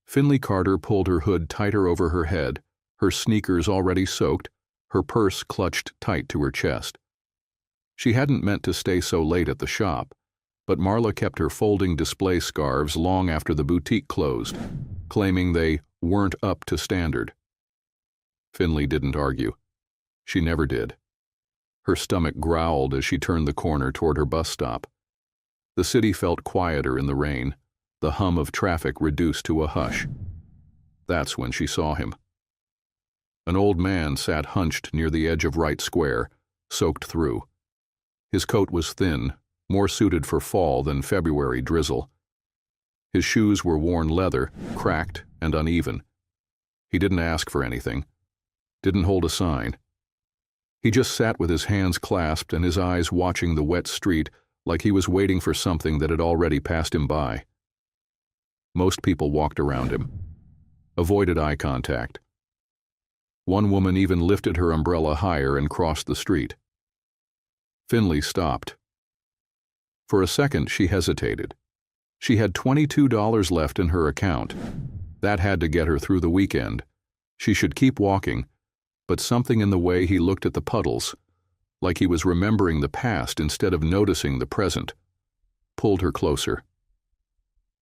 Finley Carter pulled her hood tighter over her head, her sneakers already soaked, her purse clutched tight to her chest. She hadn't meant to stay so late at the shop, but Marla kept her folding display scarves long after the boutique closed, claiming they weren't up to standard. Finley didn't argue. She never did. Her stomach growled as she turned the corner toward her bus stop. The city felt quieter in the rain, the hum of traffic reduced to a hush. That's when she saw him. An old man sat hunched near the edge of Wright Square, soaked through. His coat was thin, more suited for fall than February drizzle. His shoes were worn leather, cracked and uneven. He didn't ask for anything, didn't hold a sign. He just sat with his hands clasped and his eyes watching the wet street like he was waiting for something that had already passed him by. Most people walked around him, avoided eye contact. One woman even lifted her umbrella higher and crossed the street. Finley stopped. For a second, she hesitated. She had $22 left in her account. That had to get her through the weekend. She should keep walking, but something in the way he looked at the puddles, like he was remembering the past instead of noticing the present, pulled her closer.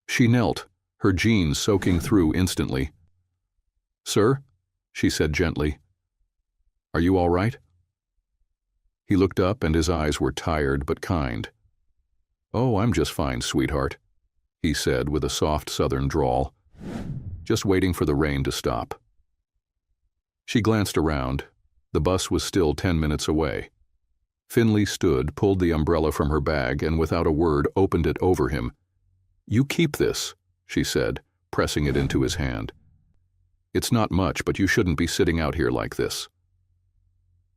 She knelt, her jeans soaking through instantly. "Sir?" she said gently. "Are you all right?" He looked up and his eyes were tired but kind. "Oh, I'm just fine, sweetheart," he said with a soft southern drawl, just waiting for the rain to stop. She glanced around. The bus was still 10 minutes away. Finley stood, pulled the umbrella from her bag, and without a word opened it over him. "You keep this," she said, pressing it into his hand. "It's not much, but you shouldn't be sitting out here like this."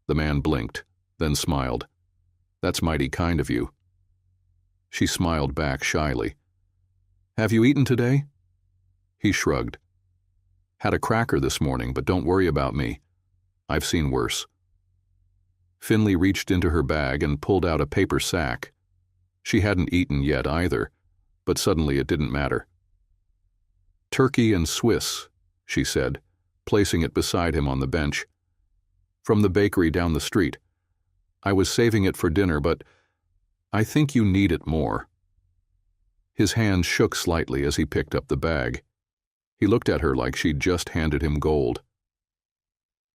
The man blinked, then smiled. "That's mighty kind of you." She smiled back shyly. "Have you eaten today?" He shrugged. "Had a cracker this morning, but don't worry about me. I've seen worse." Finley reached into her bag and pulled out a paper sack. She hadn't eaten yet either, but suddenly it didn't matter. "Turkey and Swiss," she said, placing it beside him on the bench. "From the bakery down the street. I was saving it for dinner, but I think you need it more." His hand shook slightly as he picked up the bag. He looked at her like she'd just handed him gold.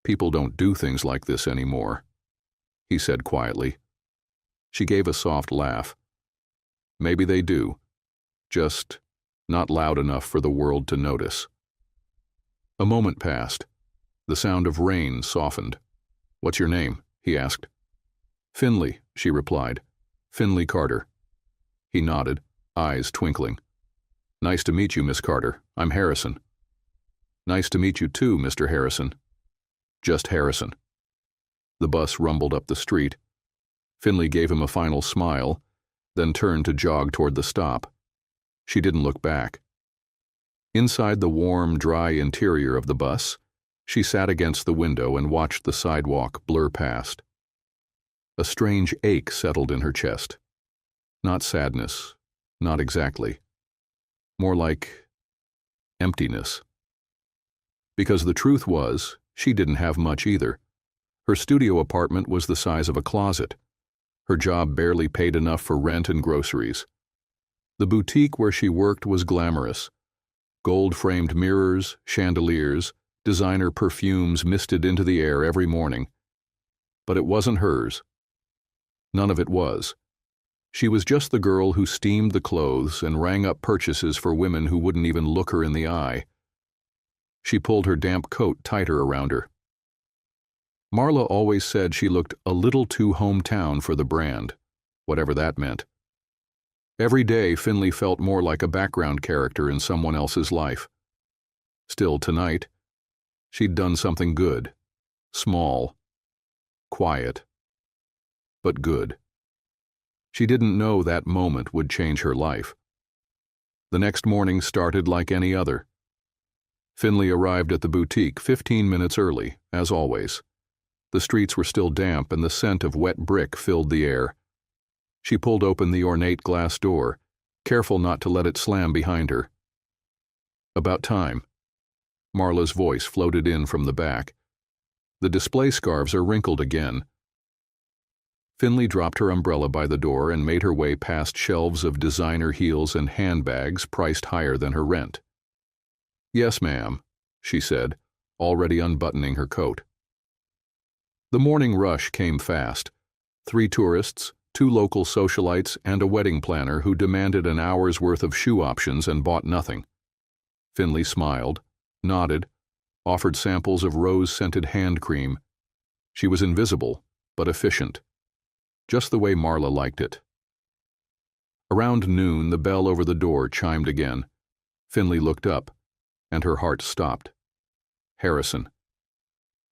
"People don't do things like this anymore," he said quietly. She gave a soft laugh. "Maybe they do, just not loud enough for the world to notice." A moment passed. The sound of rain softened. "What's your name?" he asked. "Finley," she replied. "Finley Carter." He nodded, eyes twinkling. "Nice to meet you, Miss Carter. I'm Harrison." "Nice to meet you too, Mr. Harrison." "Just Harrison." The bus rumbled up the street. Finley gave him a final smile, then turned to jog toward the stop. She didn't look back. Inside the warm, dry interior of the bus, she sat against the window and watched the sidewalk blur past. A strange ache settled in her chest. Not sadness, not exactly. More like emptiness. Because the truth was, she didn't have much either. Her studio apartment was the size of a closet. Her job barely paid enough for rent and groceries. The boutique where she worked was glamorous. Gold-framed mirrors, chandeliers, designer perfumes misted into the air every morning. But it wasn't hers. None of it was. She was just the girl who steamed the clothes and rang up purchases for women who wouldn't even look her in the eye. She pulled her damp coat tighter around her. Marla always said she looked a little too hometown for the brand, whatever that meant. Every day, Finley felt more like a background character in someone else's life. Still, tonight, she'd done something good, small, quiet, but good. She didn't know that moment would change her life. The next morning started like any other. Finley arrived at the boutique 15 minutes early, as always. The streets were still damp and the scent of wet brick filled the air. She pulled open the ornate glass door, careful not to let it slam behind her. About time. Marla's voice floated in from the back. The display scarves are wrinkled again. Finley dropped her umbrella by the door and made her way past shelves of designer heels and handbags priced higher than her rent. "Yes, ma'am," she said, already unbuttoning her coat. The morning rush came fast. 3 tourists, 2 local socialites, and a wedding planner who demanded an hour's worth of shoe options and bought nothing. Finley smiled, nodded, offered samples of rose-scented hand cream. She was invisible, but efficient. Just the way Marla liked it. Around noon, the bell over the door chimed again. Finley looked up, and her heart stopped. Harrison.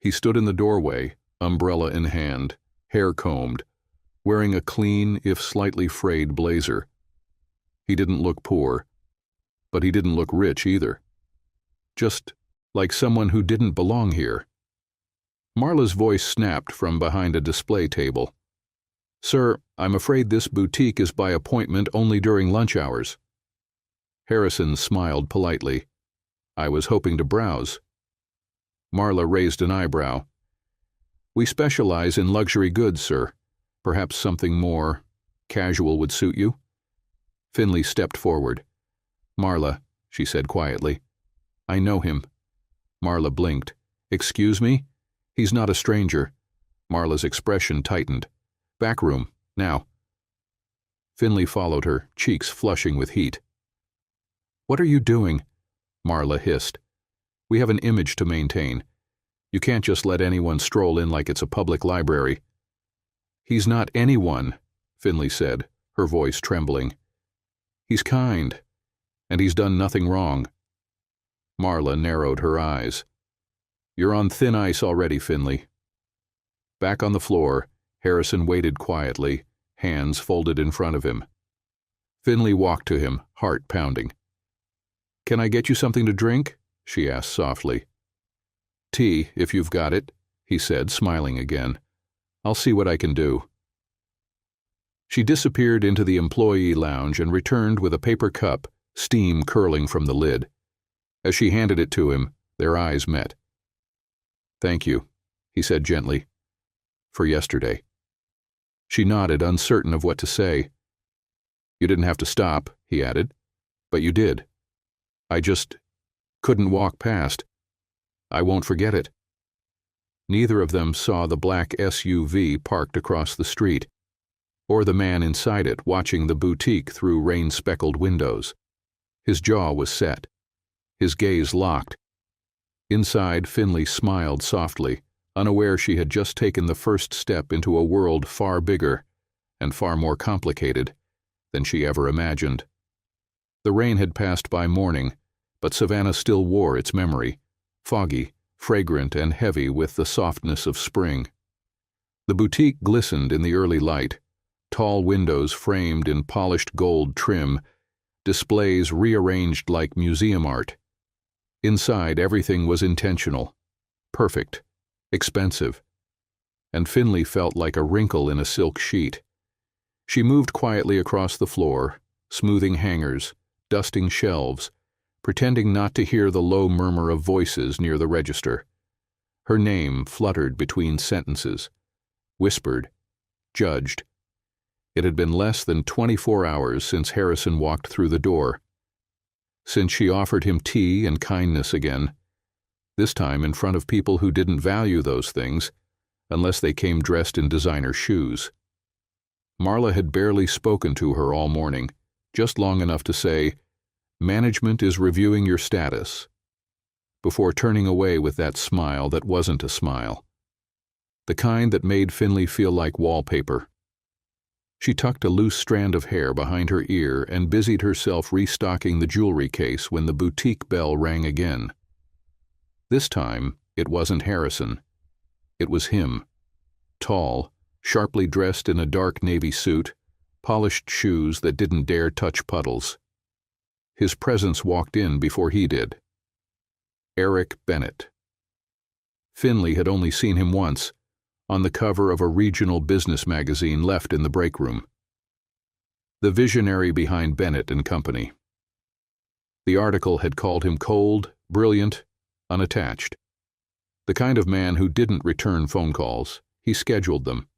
He stood in the doorway, umbrella in hand, hair combed, wearing a clean, if slightly frayed blazer. He didn't look poor, but he didn't look rich either. Just like someone who didn't belong here. Marla's voice snapped from behind a display table. "Sir, I'm afraid this boutique is by appointment only during lunch hours." Harrison smiled politely. "I was hoping to browse." Marla raised an eyebrow. "We specialize in luxury goods, sir. Perhaps something more casual would suit you." Finley stepped forward. "Marla," she said quietly. "I know him." Marla blinked. "Excuse me? He's not a stranger." Marla's expression tightened. "Back room, now." Finley followed her, cheeks flushing with heat. "What are you doing?" Marla hissed. "We have an image to maintain. You can't just let anyone stroll in like it's a public library." "He's not anyone," Finley said, her voice trembling. "He's kind, and he's done nothing wrong." Marla narrowed her eyes. "You're on thin ice already, Finley." Back on the floor, Harrison waited quietly, hands folded in front of him. Finley walked to him, heart pounding. "Can I get you something to drink?" she asked softly. "Tea, if you've got it," he said, smiling again. "I'll see what I can do." She disappeared into the employee lounge and returned with a paper cup, steam curling from the lid. As she handed it to him, their eyes met. "Thank you," he said gently. "For yesterday." She nodded, uncertain of what to say. "You didn't have to stop," he added. "But you did. I just couldn't walk past. I won't forget it." Neither of them saw the black SUV parked across the street, or the man inside it watching the boutique through rain-speckled windows. His jaw was set, his gaze locked. Inside, Finley smiled softly, unaware she had just taken the first step into a world far bigger and far more complicated than she ever imagined. The rain had passed by morning, but Savannah still wore its memory, foggy, fragrant, and heavy with the softness of spring. The boutique glistened in the early light, tall windows framed in polished gold trim, displays rearranged like museum art. Inside, everything was intentional, perfect, expensive, and Finley felt like a wrinkle in a silk sheet. She moved quietly across the floor, smoothing hangers, dusting shelves, pretending not to hear the low murmur of voices near the register. Her name fluttered between sentences, whispered, judged. It had been less than 24 hours since Harrison walked through the door, since she offered him tea and kindness again, this time in front of people who didn't value those things unless they came dressed in designer shoes. Marla had barely spoken to her all morning, just long enough to say, "Management is reviewing your status," before turning away with that smile that wasn't a smile, the kind that made Finley feel like wallpaper. She tucked a loose strand of hair behind her ear and busied herself restocking the jewelry case when the boutique bell rang again. This time, it wasn't Harrison. It was him. Tall, sharply dressed in a dark navy suit, polished shoes that didn't dare touch puddles. His presence walked in before he did. Eric Bennett. Finley had only seen him once, on the cover of a regional business magazine left in the break room. The visionary behind Bennett and Company. The article had called him cold, brilliant, unattached. The kind of man who didn't return phone calls. He scheduled them.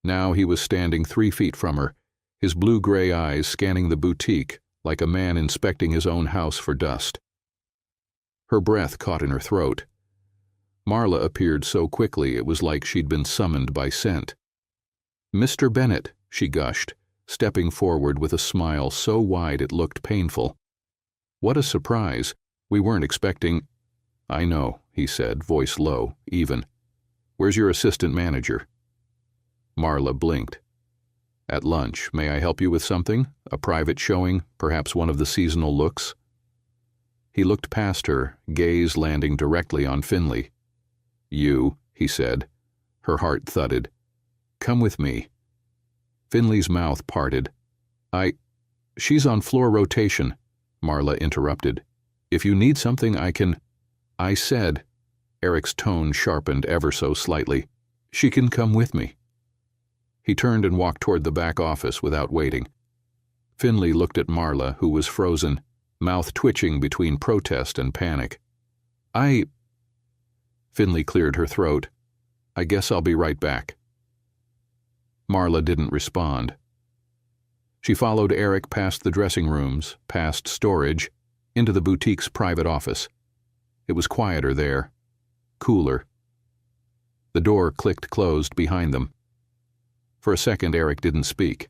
Now he was standing 3 feet from her, his blue-gray eyes scanning the boutique like a man inspecting his own house for dust. Her breath caught in her throat. Marla appeared so quickly it was like she'd been summoned by scent. "Mr. Bennett," she gushed, stepping forward with a smile so wide it looked painful. "What a surprise. We weren't expecting—" "I know," he said, voice low, even. "Where's your assistant manager?" Marla blinked. "At lunch. May I help you with something? A private showing, perhaps one of the seasonal looks?" He looked past her, gaze landing directly on Finley. "You," he said. Her heart thudded. "Come with me." Finley's mouth parted. She's on floor rotation," Marla interrupted. "If you need something, I can—" "I said," Eric's tone sharpened ever so slightly, "she can come with me." He turned and walked toward the back office without waiting. Finley looked at Marla, who was frozen, mouth twitching between protest and panic. Finley cleared her throat. "I guess I'll be right back." Marla didn't respond. She followed Eric past the dressing rooms, past storage, into the boutique's private office. It was quieter there, cooler. The door clicked closed behind them. For a second, Eric didn't speak.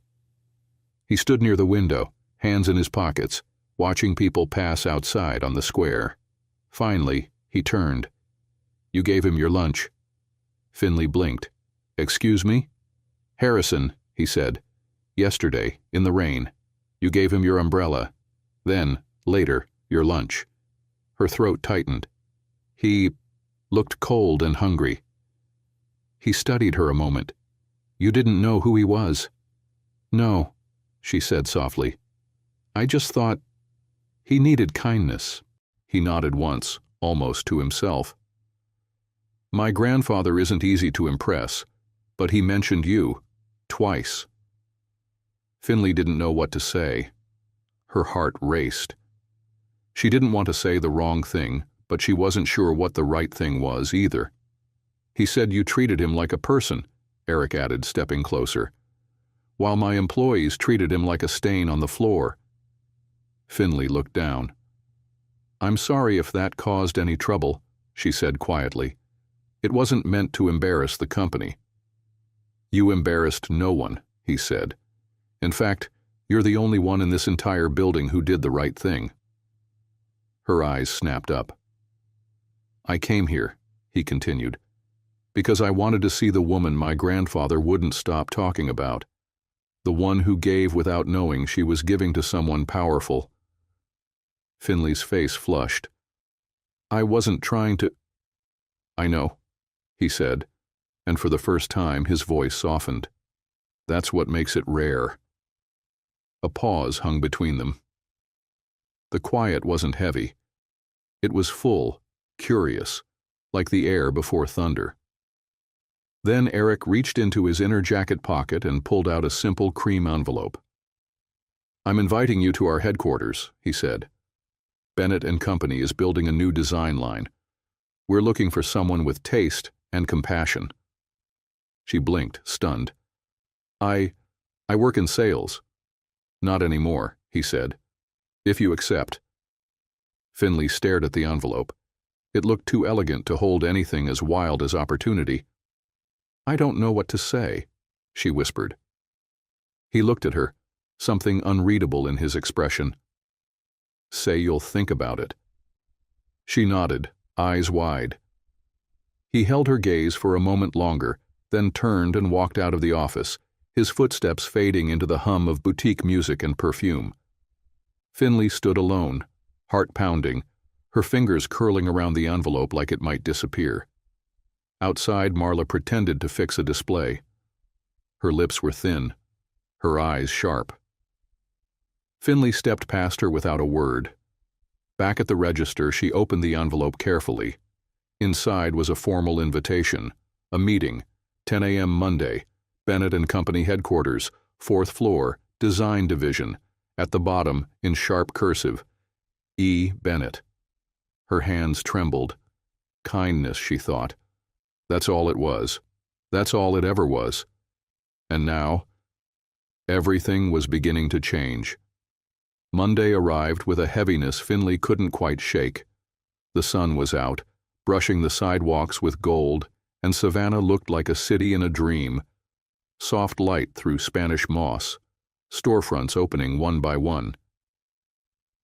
He stood near the window, hands in his pockets, watching people pass outside on the square. Finally, he turned. "You gave him your lunch." Finley blinked. "Excuse me?" "Harrison," he said. "Yesterday, in the rain. You gave him your umbrella. Then, later, your lunch." Her throat tightened. "He looked cold and hungry." He studied her a moment. "You didn't know who he was?" "No," she said softly. "I just thought he needed kindness." He nodded once, almost to himself. "My grandfather isn't easy to impress, but he mentioned you, twice." Finley didn't know what to say. Her heart raced. She didn't want to say the wrong thing, but she wasn't sure what the right thing was either. "He said you treated him like a person," Eric added, stepping closer, "while my employees treated him like a stain on the floor." Finley looked down. "I'm sorry if that caused any trouble," she said quietly. "It wasn't meant to embarrass the company." "You embarrassed no one," he said. "In fact, you're the only one in this entire building who did the right thing." Her eyes snapped up. "I came here," he continued, "because I wanted to see the woman my grandfather wouldn't stop talking about, the one who gave without knowing she was giving to someone powerful." Finley's face flushed. "I wasn't trying to—" "I know," he said, and for the first time his voice softened. "That's what makes it rare." A pause hung between them. The quiet wasn't heavy. It was full, curious, like the air before thunder. Then Eric reached into his inner jacket pocket and pulled out a simple cream envelope. "I'm inviting you to our headquarters," he said. "Bennett and Company is building a new design line. We're looking for someone with taste and compassion." She blinked, stunned. I work in sales." "Not anymore," he said. "If you accept." Finley stared at the envelope. It looked too elegant to hold anything as wild as opportunity. "I don't know what to say," she whispered. He looked at her, something unreadable in his expression. "Say you'll think about it." She nodded, eyes wide. He held her gaze for a moment longer, then turned and walked out of the office, his footsteps fading into the hum of boutique music and perfume. Finley stood alone, heart pounding, her fingers curling around the envelope like it might disappear. Outside, Marla pretended to fix a display. Her lips were thin, her eyes sharp. Finley stepped past her without a word. Back at the register, she opened the envelope carefully. Inside was a formal invitation, a meeting, 10 a.m. Monday, Bennett and Company headquarters, 4th floor, Design Division. At the bottom, in sharp cursive, E. Bennett. Her hands trembled. Kindness, she thought. That's all it was. That's all it ever was. And now, everything was beginning to change. Monday arrived with a heaviness Finley couldn't quite shake. The sun was out, brushing the sidewalks with gold, and Savannah looked like a city in a dream. Soft light through Spanish moss, storefronts opening one by one.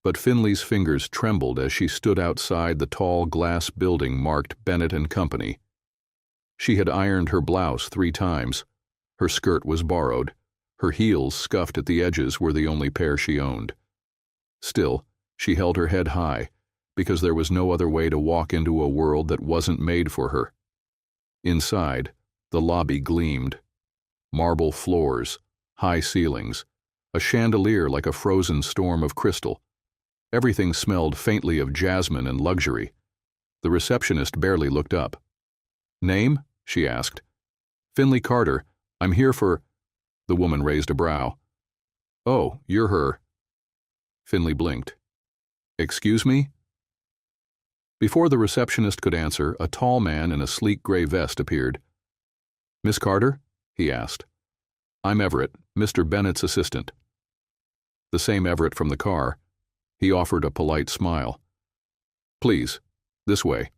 But Finley's fingers trembled as she stood outside the tall glass building marked Bennett and Company. She had ironed her blouse 3 times. Her skirt was borrowed. Her heels, scuffed at the edges, were the only pair she owned. Still, she held her head high, because there was no other way to walk into a world that wasn't made for her. Inside, the lobby gleamed. Marble floors, high ceilings, a chandelier like a frozen storm of crystal. Everything smelled faintly of jasmine and luxury. The receptionist barely looked up. "Name?" she asked. "Finley Carter. I'm here for—" The woman raised a brow. "Oh, you're her." Finley blinked. "Excuse me?" Before the receptionist could answer, a tall man in a sleek gray vest appeared. "Miss Carter?" he asked. "I'm Everett, Mr. Bennett's assistant." The same Everett from the car. He offered a polite smile. "Please, this way."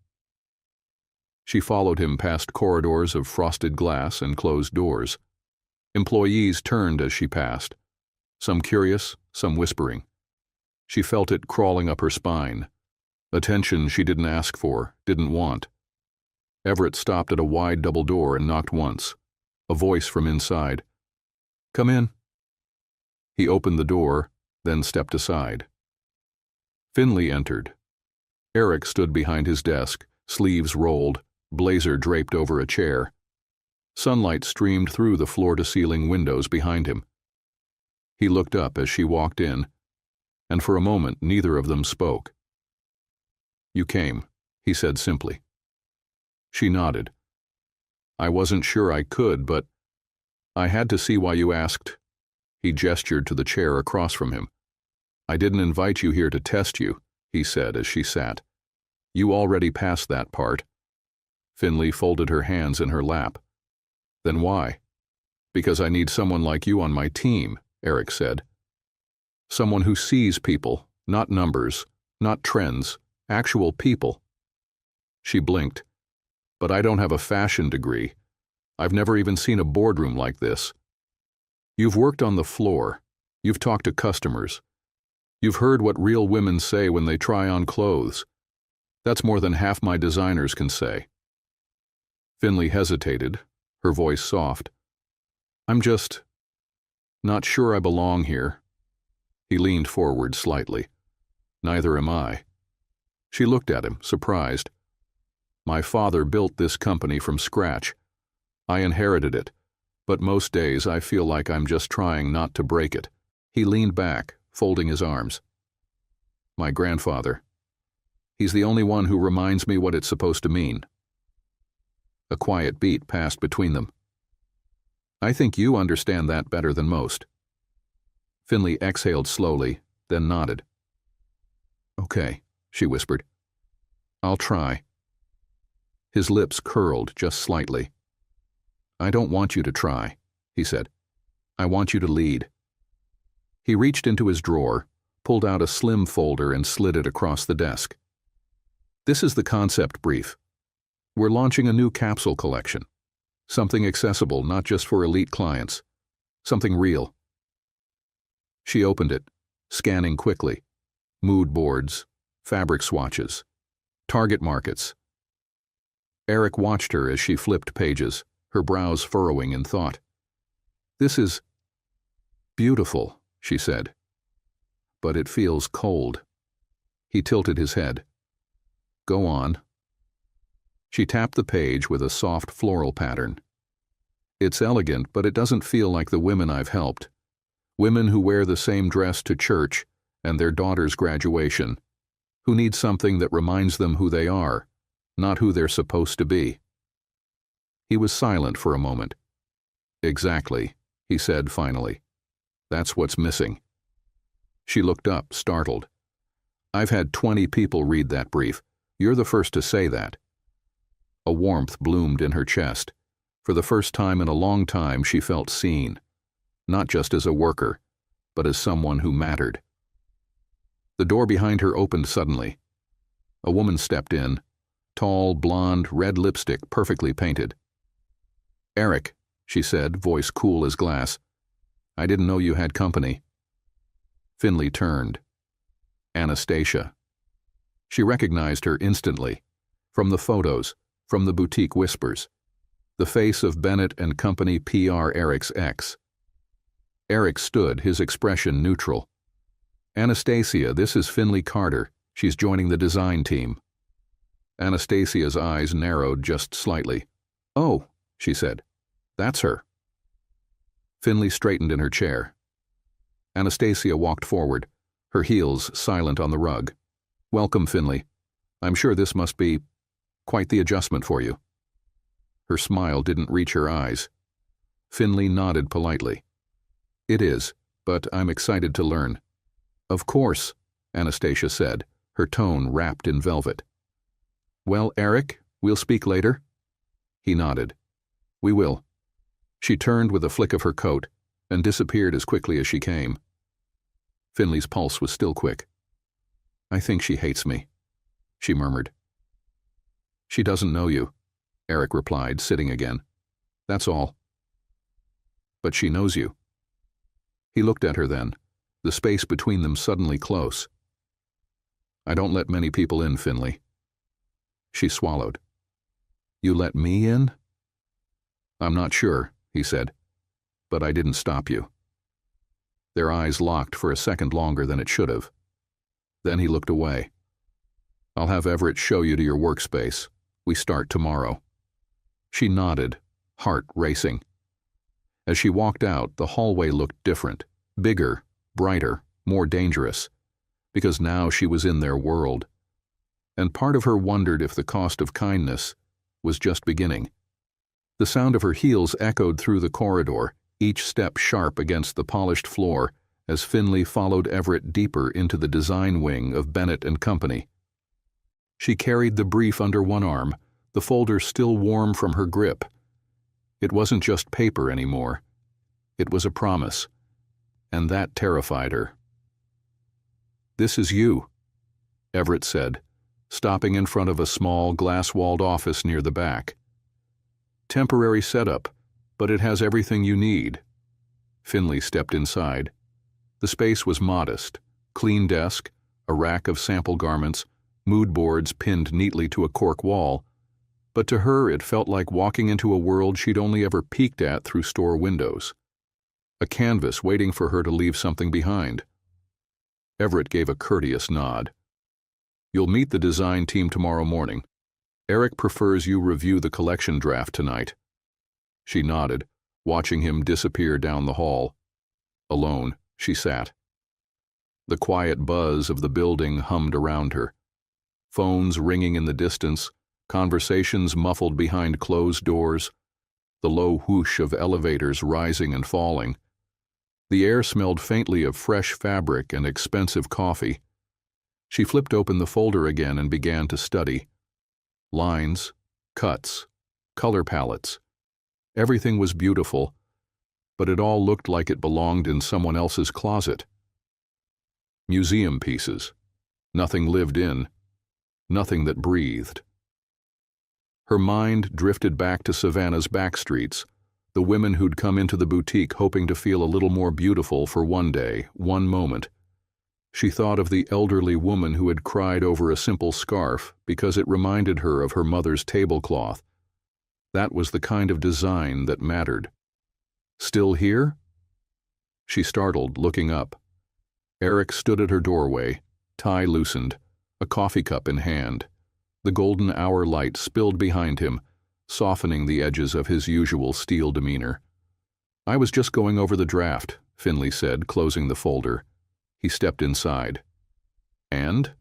She followed him past corridors of frosted glass and closed doors. Employees turned as she passed, some curious, some whispering. She felt it crawling up her spine. Attention she didn't ask for, didn't want. Everett stopped at a wide double door and knocked once. A voice from inside. "Come in." He opened the door, then stepped aside. Finley entered. Eric stood behind his desk, sleeves rolled, blazer draped over a chair. Sunlight streamed through the floor-to-ceiling windows behind him. He looked up as she walked in, and for a moment neither of them spoke. "You came," he said simply. She nodded. "I wasn't sure I could, but I had to see why you asked." He gestured to the chair across from him. "I didn't invite you here to test you," he said as she sat. "You already passed that part." Finley folded her hands in her lap. "Then why?" "Because I need someone like you on my team," Eric said. "Someone who sees people, not numbers, not trends, actual people." She blinked. "But I don't have a fashion degree. I've never even seen a boardroom like this. You've worked on the floor. You've talked to customers. You've heard what real women say when they try on clothes. That's more than half my designers can say." Finley hesitated, her voice soft. "I'm just not sure I belong here." He leaned forward slightly. "Neither am I." She looked at him, surprised. "My father built this company from scratch. I inherited it, but most days I feel like I'm just trying not to break it." He leaned back, folding his arms. "My grandfather. He's the only one who reminds me what it's supposed to mean." A quiet beat passed between them. "I think you understand that better than most." Finley exhaled slowly, then nodded. "Okay," she whispered. "I'll try." His lips curled just slightly. "I don't want you to try," he said. "I want you to lead." He reached into his drawer, pulled out a slim folder and slid it across the desk. "This is the concept brief. We're launching a new capsule collection. Something accessible, not just for elite clients. Something real." She opened it, scanning quickly. Mood boards, fabric swatches, target markets. Eric watched her as she flipped pages, her brows furrowing in thought. "This is beautiful," she said. "But it feels cold." He tilted his head. "Go on." She tapped the page with a soft floral pattern. "It's elegant, but it doesn't feel like the women I've helped. Women who wear the same dress to church and their daughter's graduation, who need something that reminds them who they are, not who they're supposed to be." He was silent for a moment. "Exactly," he said finally. "That's what's missing." She looked up, startled. I've had 20 people read that brief. You're the first to say that. A warmth bloomed in her chest. For the first time in a long time, she felt seen, not just as a worker, but as someone who mattered. The door behind her opened suddenly. A woman stepped in, tall, blonde, red lipstick, perfectly painted. "Eric," she said, voice cool as glass. "I didn't know you had company." Finley turned. Anastasia. She recognized her instantly. From the photos, from the boutique whispers. The face of Bennett and Company PR Eric's ex. Eric stood, his expression neutral. "Anastasia, this is Finley Carter. She's joining the design team." Anastasia's eyes narrowed just slightly. "Oh," she said. "That's her." Finley straightened in her chair. Anastasia walked forward, her heels silent on the rug. "Welcome, Finley. I'm sure this must be quite the adjustment for you." Her smile didn't reach her eyes. Finley nodded politely. "It is, but I'm excited to learn." "Of course," Anastasia said, her tone wrapped in velvet. "Well, Eric, we'll speak later?" He nodded. "We will." She turned with a flick of her coat and disappeared as quickly as she came. Finley's pulse was still quick. "I think she hates me," she murmured. "She doesn't know you," Eric replied, sitting again. "That's all." "But she knows you." He looked at her then, the space between them suddenly close. "I don't let many people in, Finley." She swallowed. "You let me in?" "I'm not sure," he said, "but I didn't stop you." Their eyes locked for a second longer than it should have. Then he looked away. "I'll have Everett show you to your workspace. We start tomorrow." She nodded, heart racing. As she walked out, the hallway looked different, bigger, brighter, more dangerous, because now she was in their world. And part of her wondered if the cost of kindness was just beginning. The sound of her heels echoed through the corridor, each step sharp against the polished floor, as Finley followed Everett deeper into the design wing of Bennett and Company. She carried the brief under one arm, the folder still warm from her grip. It wasn't just paper anymore. It was a promise, and that terrified her. "This is you," Everett said, stopping in front of a small, glass-walled office near the back. "Temporary setup, but it has everything you need." Finley stepped inside. The space was modest. Clean desk, a rack of sample garments, mood boards pinned neatly to a cork wall. But to her it felt like walking into a world she'd only ever peeked at through store windows. A canvas waiting for her to leave something behind. Everett gave a courteous nod. "You'll meet the design team tomorrow morning. Eric prefers you review the collection draft tonight." She nodded, watching him disappear down the hall. Alone, she sat. The quiet buzz of the building hummed around her. Phones ringing in the distance, conversations muffled behind closed doors, the low whoosh of elevators rising and falling. The air smelled faintly of fresh fabric and expensive coffee. She flipped open the folder again and began to study. Lines, cuts, color palettes. Everything was beautiful, but it all looked like it belonged in someone else's closet. Museum pieces. Nothing lived in. Nothing that breathed. Her mind drifted back to Savannah's back streets, the women who'd come into the boutique hoping to feel a little more beautiful for one day, one moment. She thought of the elderly woman who had cried over a simple scarf because it reminded her of her mother's tablecloth. That was the kind of design that mattered. Still here? She startled, looking up. Eric stood at her doorway, tie loosened, a coffee cup in hand. The golden hour light spilled behind him, softening the edges of his usual steel demeanor. "I was just going over the draft," Finley said, closing the folder. He stepped inside. "And?"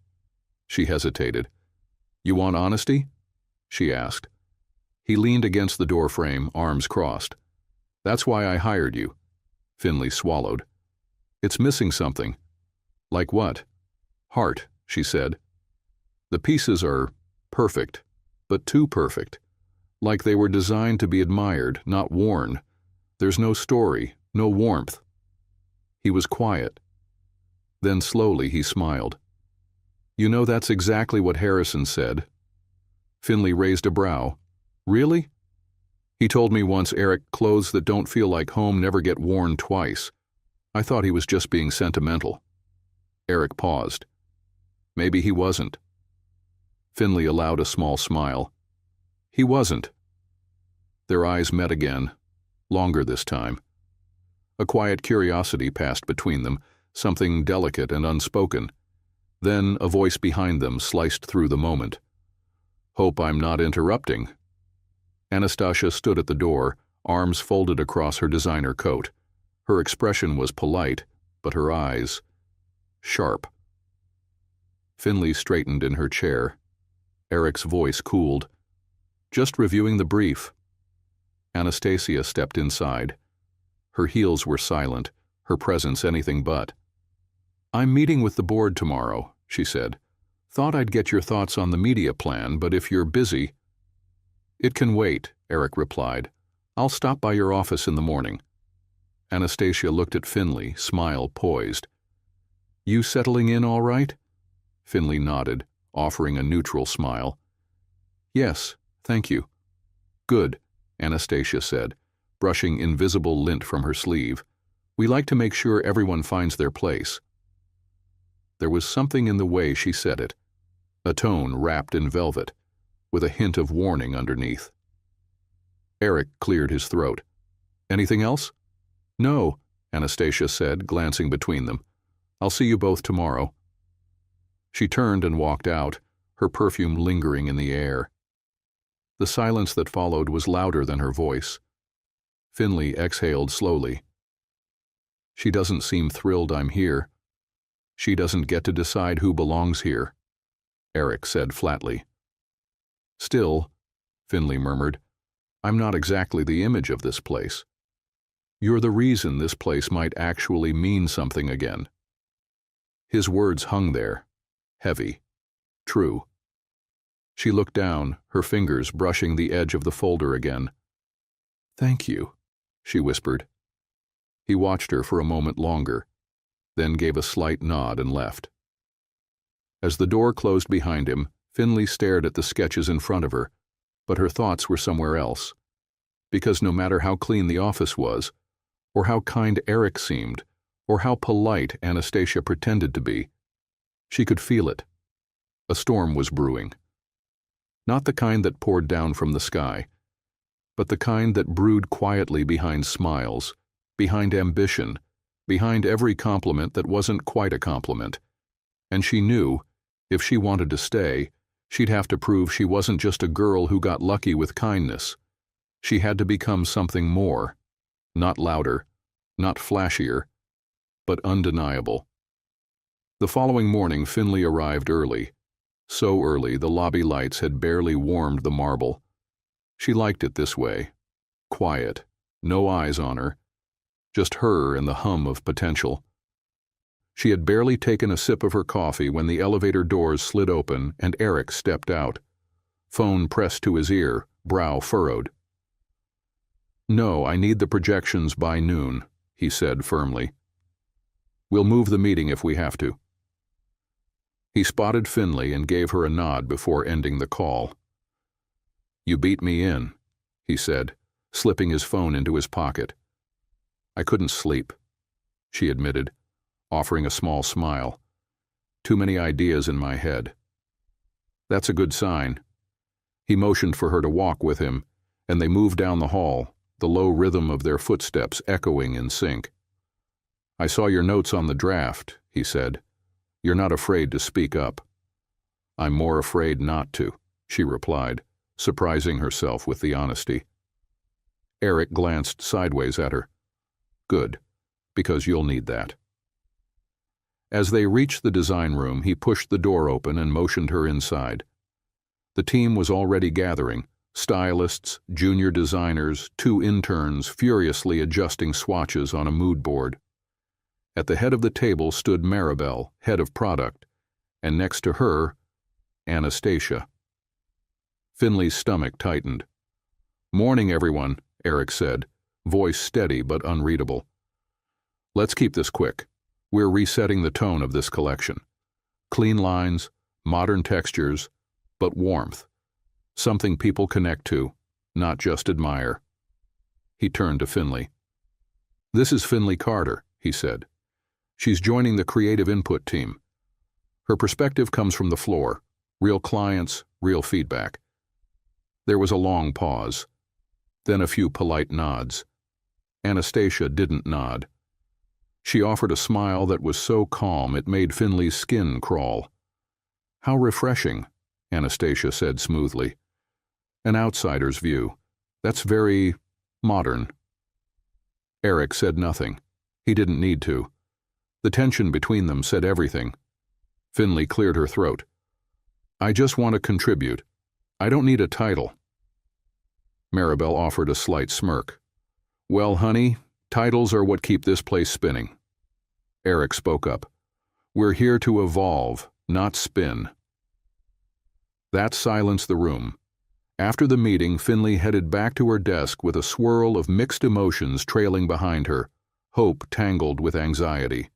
She hesitated. "You want honesty?" she asked. He leaned against the doorframe, arms crossed. "That's why I hired you." Finley swallowed. "It's missing something." "Like what?" "Heart," she said. The pieces are perfect, but too perfect. Like they were designed to be admired, not worn. There's no story, no warmth. He was quiet. Then slowly he smiled. You know, that's exactly what Harrison said. Finley raised a brow. Really? He told me once, Eric, clothes that don't feel like home never get worn twice. I thought he was just being sentimental. Eric paused. Maybe he wasn't. Finley allowed a small smile. He wasn't. Their eyes met again, longer this time. A quiet curiosity passed between them, something delicate and unspoken. Then a voice behind them sliced through the moment. Hope I'm not interrupting. Anastasia stood at the door, arms folded across her designer coat. Her expression was polite, but her eyes sharp. Finley straightened in her chair. Eric's voice cooled. Just reviewing the brief. Anastasia stepped inside. Her heels were silent, her presence anything but. I'm meeting with the board tomorrow, she said. Thought I'd get your thoughts on the media plan, but if you're busy... It can wait, Eric replied. I'll stop by your office in the morning. Anastasia looked at Finley, smile poised. You settling in all right? Finley nodded, offering a neutral smile. Yes, thank you. Good, Anastasia said, brushing invisible lint from her sleeve. We like to make sure everyone finds their place. There was something in the way she said it, a tone wrapped in velvet, with a hint of warning underneath. Eric cleared his throat. Anything else? No, Anastasia said, glancing between them. I'll see you both tomorrow. She turned and walked out, her perfume lingering in the air. The silence that followed was louder than her voice. Finley exhaled slowly. She doesn't seem thrilled I'm here. She doesn't get to decide who belongs here, Eric said flatly. Still, Finley murmured, I'm not exactly the image of this place. You're the reason this place might actually mean something again. His words hung there, heavy, true. She looked down, her fingers brushing the edge of the folder again. Thank you, she whispered. He watched her for a moment longer, then gave a slight nod and left. As the door closed behind him, Finley stared at the sketches in front of her, but her thoughts were somewhere else. Because no matter how clean the office was, or how kind Eric seemed, or how polite Anastasia pretended to be, she could feel it. A storm was brewing. Not the kind that poured down from the sky, but the kind that brewed quietly behind smiles, behind ambition, behind every compliment that wasn't quite a compliment. And she knew, if she wanted to stay, she'd have to prove she wasn't just a girl who got lucky with kindness. She had to become something more, not louder, not flashier, but undeniable. The following morning, Finley arrived early. So early the lobby lights had barely warmed the marble. She liked it this way. Quiet, no eyes on her, just her and the hum of potential. She had barely taken a sip of her coffee when the elevator doors slid open and Eric stepped out. Phone pressed to his ear, brow furrowed. No, I need the projections by noon, he said firmly. We'll move the meeting if we have to. He spotted Finley and gave her a nod before ending the call. You beat me in, he said, slipping his phone into his pocket. I couldn't sleep, she admitted, offering a small smile. Too many ideas in my head. That's a good sign. He motioned for her to walk with him, and they moved down the hall, the low rhythm of their footsteps echoing in sync. I saw your notes on the draft, he said. You're not afraid to speak up. I'm more afraid not to, she replied, surprising herself with the honesty. Eric glanced sideways at her. Good, because you'll need that. As they reached the design room, he pushed the door open and motioned her inside. The team was already gathering, stylists, junior designers, 2 interns furiously adjusting swatches on a mood board. At the head of the table stood Maribel, head of product, and next to her, Anastasia. Finley's stomach tightened. "Morning, everyone," Eric said, voice steady but unreadable. "Let's keep this quick. We're resetting the tone of this collection. Clean lines, modern textures, but warmth. Something people connect to, not just admire." He turned to Finley. "This is Finley Carter," he said. "She's joining the creative input team. Her perspective comes from the floor, real clients, real feedback." There was a long pause, then a few polite nods. Anastasia didn't nod. She offered a smile that was so calm it made Finley's skin crawl. "How refreshing," Anastasia said smoothly. "An outsider's view. That's very modern." Eric said nothing. He didn't need to. The tension between them said everything. Finley cleared her throat. "I just want to contribute. I don't need a title." Maribel offered a slight smirk. "Well, honey, titles are what keep this place spinning." Eric spoke up. "We're here to evolve, not spin." That silenced the room. After the meeting, Finley headed back to her desk with a swirl of mixed emotions trailing behind her, hope tangled with anxiety.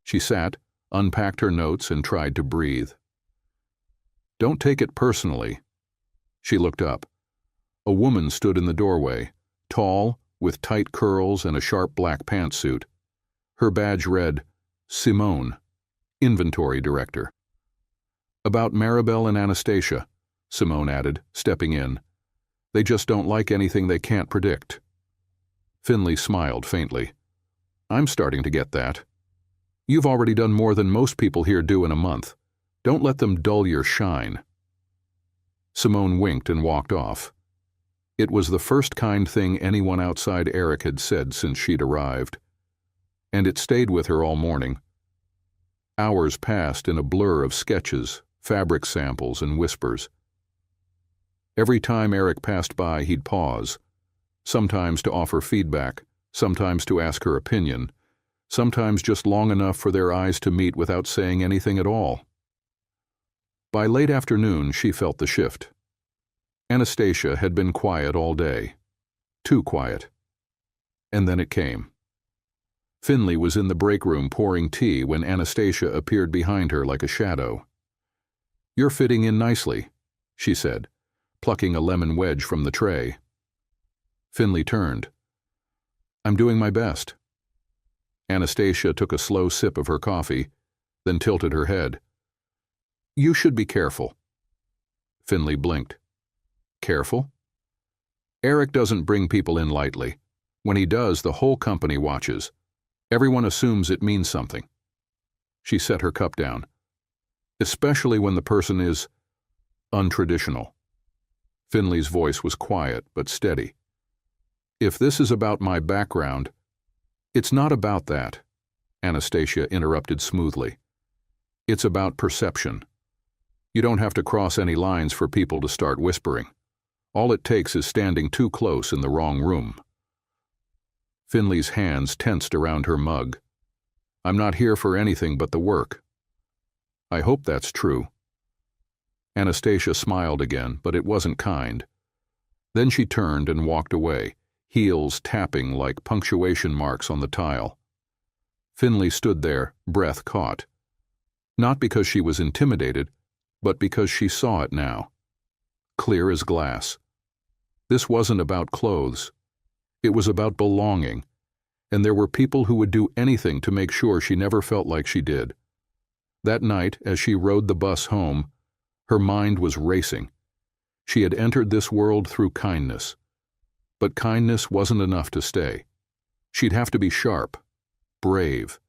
She sat, unpacked her notes, and tried to breathe. "Don't take it personally." She looked up. A woman stood in the doorway, tall, with tight curls and a sharp black pantsuit. Her badge read, "Simone, Inventory Director." "About Maribel and Anastasia," Simone added, stepping in. "They just don't like anything they can't predict." Finley smiled faintly. "I'm starting to get that. You've already done more than most people here do in a month. Don't let them dull your shine." Simone winked and walked off. It was the first kind thing anyone outside Eric had said since she'd arrived. And it stayed with her all morning. Hours passed in a blur of sketches, fabric samples, and whispers. Every time Eric passed by, he'd pause, sometimes to offer feedback, sometimes to ask her opinion, sometimes just long enough for their eyes to meet without saying anything at all. By late afternoon, she felt the shift. Anastasia had been quiet all day. Too quiet. And then it came. Finley was in the break room pouring tea when Anastasia appeared behind her like a shadow. "You're fitting in nicely," she said, plucking a lemon wedge from the tray. Finley turned. "I'm doing my best." Anastasia took a slow sip of her coffee, then tilted her head. "You should be careful." Finley blinked. "Careful?" "Eric doesn't bring people in lightly. When he does, the whole company watches. Everyone assumes it means something." She set her cup down. "Especially when the person is untraditional." Finley's voice was quiet but steady. "If this is about my background—" "It's not about that," Anastasia interrupted smoothly. "It's about perception. You don't have to cross any lines for people to start whispering. All it takes is standing too close in the wrong room." Finley's hands tensed around her mug. "I'm not here for anything but the work." "I hope that's true." Anastasia smiled again, but it wasn't kind. Then she turned and walked away, heels tapping like punctuation marks on the tile. Finley stood there, breath caught. Not because she was intimidated, but because she saw it now. Clear as glass. This wasn't about clothes. It was about belonging, and there were people who would do anything to make sure she never felt like she did. That night, as she rode the bus home, her mind was racing. She had entered this world through kindness. But kindness wasn't enough to stay. She'd have to be sharp, brave,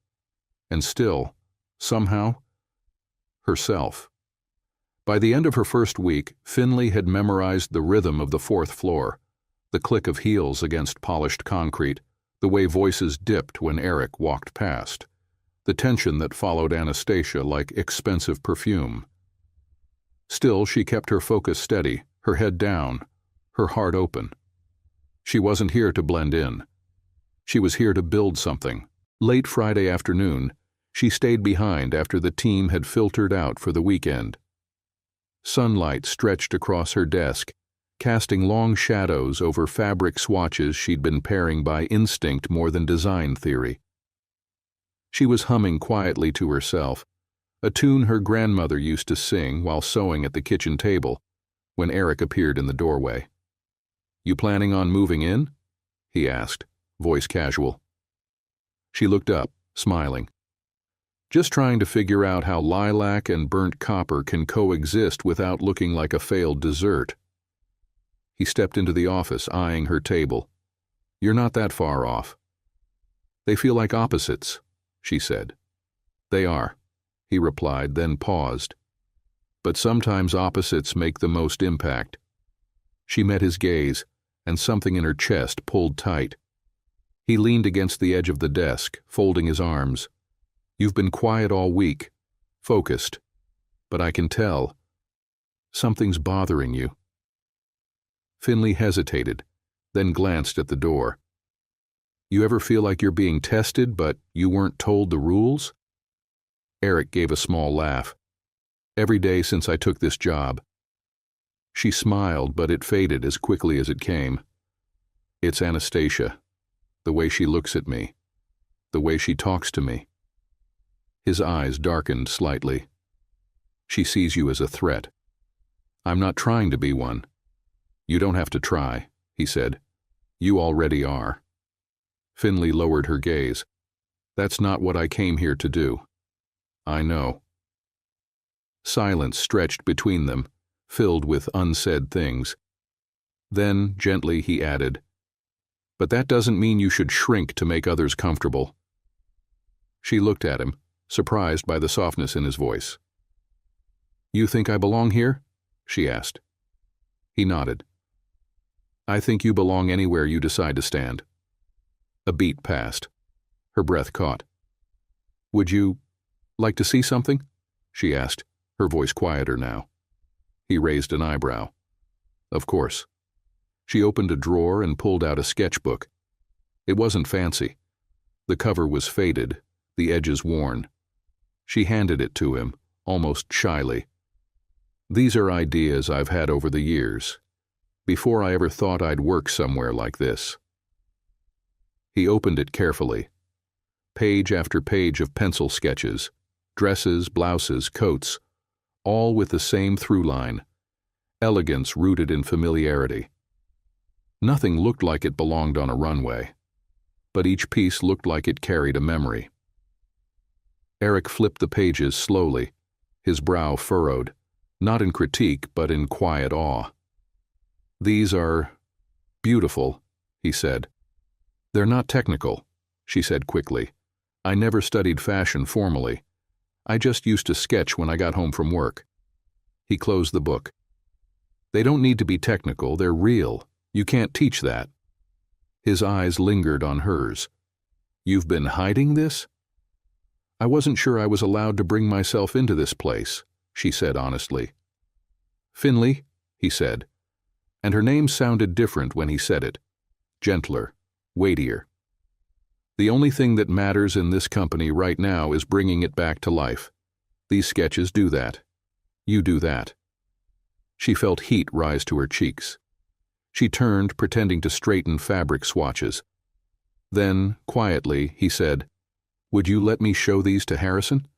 and still, somehow, herself. By the end of her first week, Finley had memorized the rhythm of the fourth floor, the click of heels against polished concrete, the way voices dipped when Eric walked past, the tension that followed Anastasia like expensive perfume. Still, she kept her focus steady, her head down, her heart open. She wasn't here to blend in. She was here to build something. Late Friday afternoon, She stayed behind after the team had filtered out for the weekend. Sunlight stretched across her desk, casting long shadows over fabric swatches she'd been pairing by instinct more than design theory. She was humming quietly to herself, a tune her grandmother used to sing while sewing at the kitchen table, when Eric appeared in the doorway. "You planning on moving in?" he asked, voice casual. She looked up, smiling. "Just trying to figure out how lilac and burnt copper can coexist without looking like a failed dessert." He stepped into the office, eyeing her table. "You're not that far off." "They feel like opposites," she said. "They are," he replied, then paused. "But sometimes opposites make the most impact." She met his gaze, and something in her chest pulled tight. He leaned against the edge of the desk, folding his arms. "You've been quiet all week, focused, but I can tell. Something's bothering you." Finley hesitated, then glanced at the door. "You ever feel like you're being tested, but you weren't told the rules?" Eric gave a small laugh. "Every day since I took this job." She smiled, but it faded as quickly as it came. "It's Anastasia. The way she looks at me. The way she talks to me." His eyes darkened slightly. "She sees you as a threat." "I'm not trying to be one." "You don't have to try," he said. "You already are." Finley lowered her gaze. "That's not what I came here to do." "I know." Silence stretched between them, filled with unsaid things. Then, gently, he added, "But that doesn't mean you should shrink to make others comfortable." She looked at him, surprised by the softness in his voice. "You think I belong here?" she asked. He nodded. "I think you belong anywhere you decide to stand." A beat passed. Her breath caught. "Would you like to see something?" she asked, her voice quieter now. He raised an eyebrow. "Of course." She opened a drawer and pulled out a sketchbook. It wasn't fancy. The cover was faded, the edges worn. She handed it to him, almost shyly. "These are ideas I've had over the years, before I ever thought I'd work somewhere like this." He opened it carefully. Page after page of pencil sketches, dresses, blouses, coats, all with the same through line, elegance rooted in familiarity. Nothing looked like it belonged on a runway, but each piece looked like it carried a memory. Eric flipped the pages slowly, his brow furrowed, not in critique but in quiet awe. "These are beautiful," he said. "They're not technical," she said quickly. "I never studied fashion formally. I just used to sketch when I got home from work." He closed the book. "They don't need to be technical, they're real. You can't teach that." His eyes lingered on hers. "You've been hiding this?" "I wasn't sure I was allowed to bring myself into this place," she said honestly. "Finley," he said, and her name sounded different when he said it, gentler, weightier. "The only thing that matters in this company right now is bringing it back to life. These sketches do that. You do that." She felt heat rise to her cheeks. She turned, pretending to straighten fabric swatches. Then, quietly, he said, "Would you let me show these to Harrison?"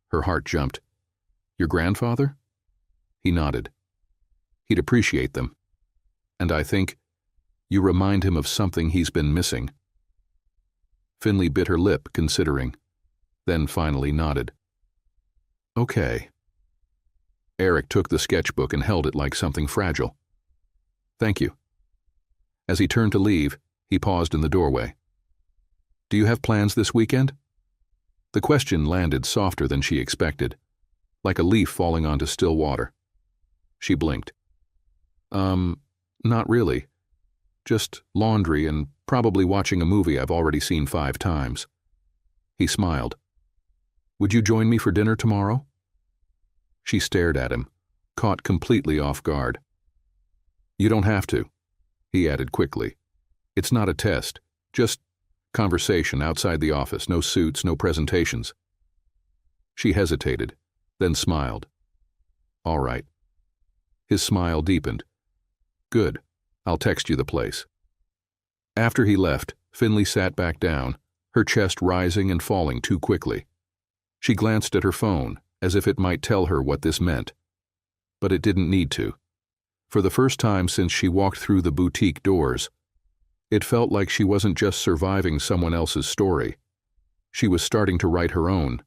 Her heart jumped. "Your grandfather?" He nodded. "He'd appreciate them. And I think you remind him of something he's been missing." Finley bit her lip, considering, then finally nodded. "Okay." Eric took the sketchbook and held it like something fragile. "Thank you." As he turned to leave, he paused in the doorway. "Do you have plans this weekend?" The question landed softer than she expected, like a leaf falling onto still water. She blinked. Not really. Just laundry and probably watching a movie I've already seen 5 times." He smiled. "Would you join me for dinner tomorrow?" She stared at him, caught completely off guard. "You don't have to," he added quickly. "It's not a test. Just Conversation outside the office, no suits, no presentations. She hesitated, then smiled. All right. His smile deepened. Good. I'll text you the place. After he left, Finley sat back down, her chest rising and falling too quickly. She glanced at her phone, as if it might tell her what this meant. But it didn't need to. For the first time since she walked through the boutique doors, it felt like she wasn't just surviving someone else's story. She was starting to write her own.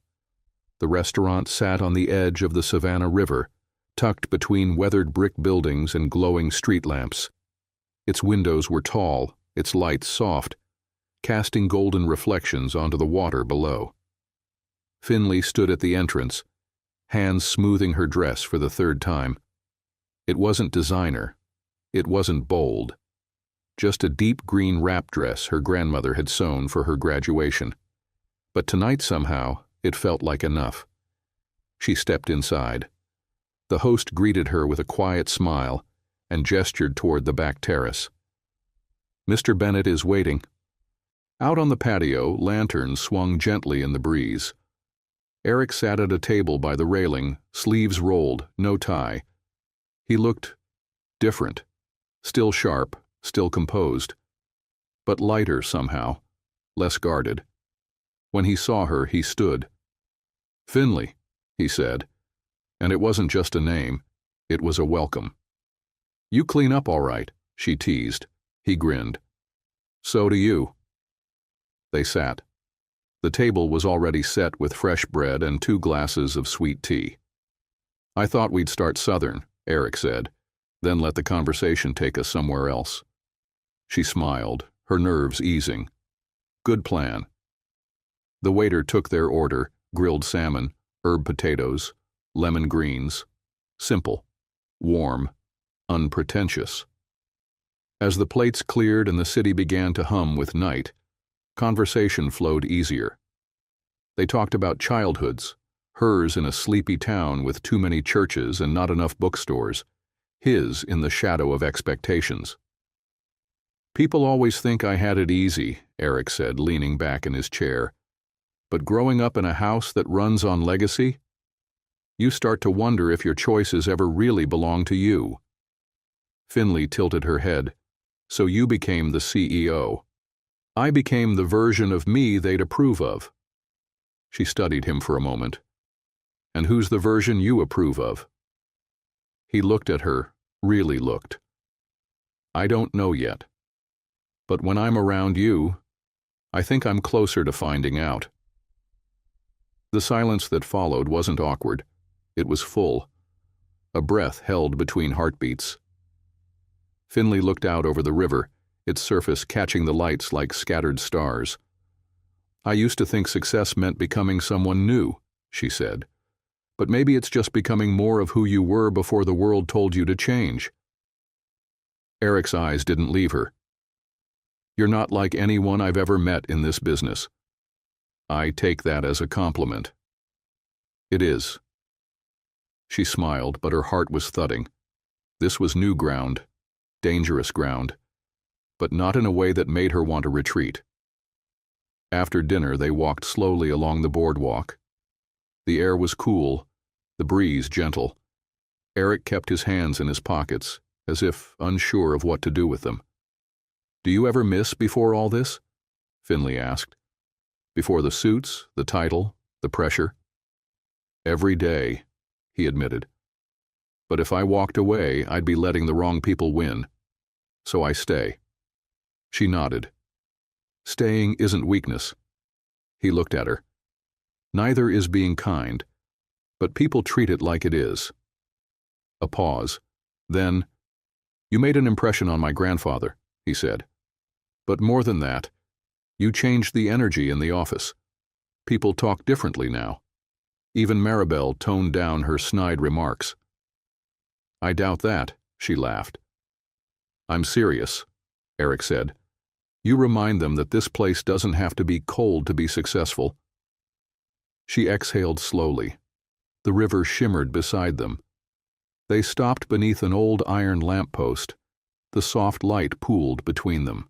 The restaurant sat on the edge of the Savannah River, tucked between weathered brick buildings and glowing street lamps. Its windows were tall, its lights soft, casting golden reflections onto the water below. Finley stood at the entrance, hands smoothing her dress for the third time. It wasn't designer. It wasn't bold. Just a deep green wrap dress her grandmother had sewn for her graduation. But tonight somehow, it felt like enough. She stepped inside. The host greeted her with a quiet smile and gestured toward the back terrace. Mr. Bennett is waiting. Out on the patio, lanterns swung gently in the breeze. Eric sat at a table by the railing, sleeves rolled, no tie. He looked different, still sharp, still composed, but lighter somehow, less guarded. When he saw her, he stood. Finley, he said, and it wasn't just a name, it was a welcome. You clean up all right, she teased. He grinned. So do you. They sat. The table was already set with fresh bread and 2 glasses of sweet tea. I thought we'd start Southern, Eric said, then let the conversation take us somewhere else. She smiled, her nerves easing. Good plan. The waiter took their order, grilled salmon, herb potatoes, lemon greens. Simple, warm, unpretentious. As the plates cleared and the city began to hum with night, conversation flowed easier. They talked about childhoods, hers in a sleepy town with too many churches and not enough bookstores, his in the shadow of expectations. People always think I had it easy, Eric said, leaning back in his chair. But growing up in a house that runs on legacy, you start to wonder if your choices ever really belong to you. Finley tilted her head. So you became the CEO. I became the version of me they'd approve of. She studied him for a moment. And who's the version you approve of? He looked at her, really looked. I don't know yet. But when I'm around you, I think I'm closer to finding out. The silence that followed wasn't awkward. It was full. A breath held between heartbeats. Finley looked out over the river, its surface catching the lights like scattered stars. I used to think success meant becoming someone new, she said. But maybe it's just becoming more of who you were before the world told you to change. Eric's eyes didn't leave her. You're not like anyone I've ever met in this business. I take that as a compliment. It is. She smiled, but her heart was thudding. This was new ground. Dangerous ground, but not in a way that made her want to retreat. After dinner, they walked slowly along the boardwalk. The air was cool, the breeze gentle. Eric kept his hands in his pockets, as if unsure of what to do with them. Do you ever miss before all this? Finley asked. Before the suits, the title, the pressure? Every day, he admitted. But if I walked away, I'd be letting the wrong people win. So I stay. She nodded. Staying isn't weakness. He looked at her. Neither is being kind, but people treat it like it is. A pause. Then, you made an impression on my grandfather, he said. But more than that, you changed the energy in the office. People talk differently now. Even Maribel toned down her snide remarks. I doubt that, she laughed. I'm serious, Eric said. You remind them that this place doesn't have to be cold to be successful. She exhaled slowly. The river shimmered beside them. They stopped beneath an old iron lamppost. The soft light pooled between them.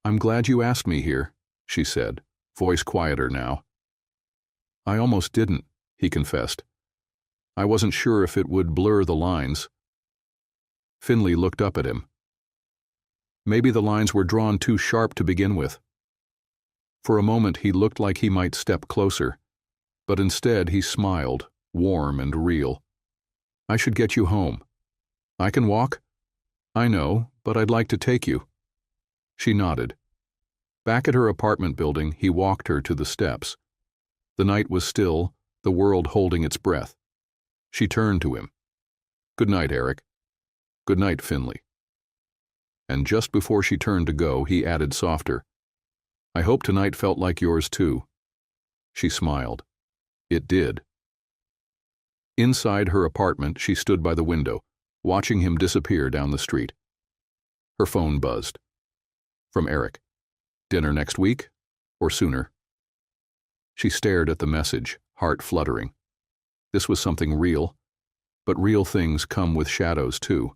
I'm glad you asked me here, she said, voice quieter now. I almost didn't, he confessed. I wasn't sure if it would blur the lines. Finley looked up at him. Maybe the lines were drawn too sharp to begin with. For a moment he looked like he might step closer, but instead he smiled, warm and real. I should get you home. I can walk? I know, but I'd like to take you. She nodded. Back at her apartment building, he walked her to the steps. The night was still, the world holding its breath. She turned to him. Good night, Eric. Good night, Finley. And just before she turned to go, he added softer, I hope tonight felt like yours too. She smiled. It did. Inside her apartment, she stood by the window, watching him disappear down the street. Her phone buzzed. From Eric. Dinner next week? Or sooner? She stared at the message, heart fluttering. This was something real, but real things come with shadows too.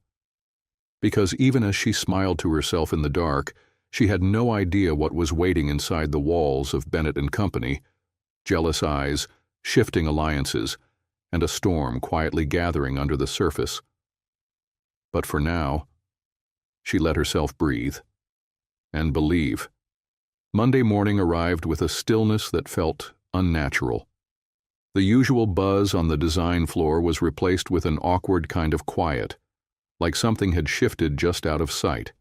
Because even as she smiled to herself in the dark, she had no idea what was waiting inside the walls of Bennett and Company, jealous eyes, shifting alliances, and a storm quietly gathering under the surface. But for now, she let herself breathe and believe. Monday morning arrived with a stillness that felt unnatural. The usual buzz on the design floor was replaced with an awkward kind of quiet, like something had shifted just out of sight.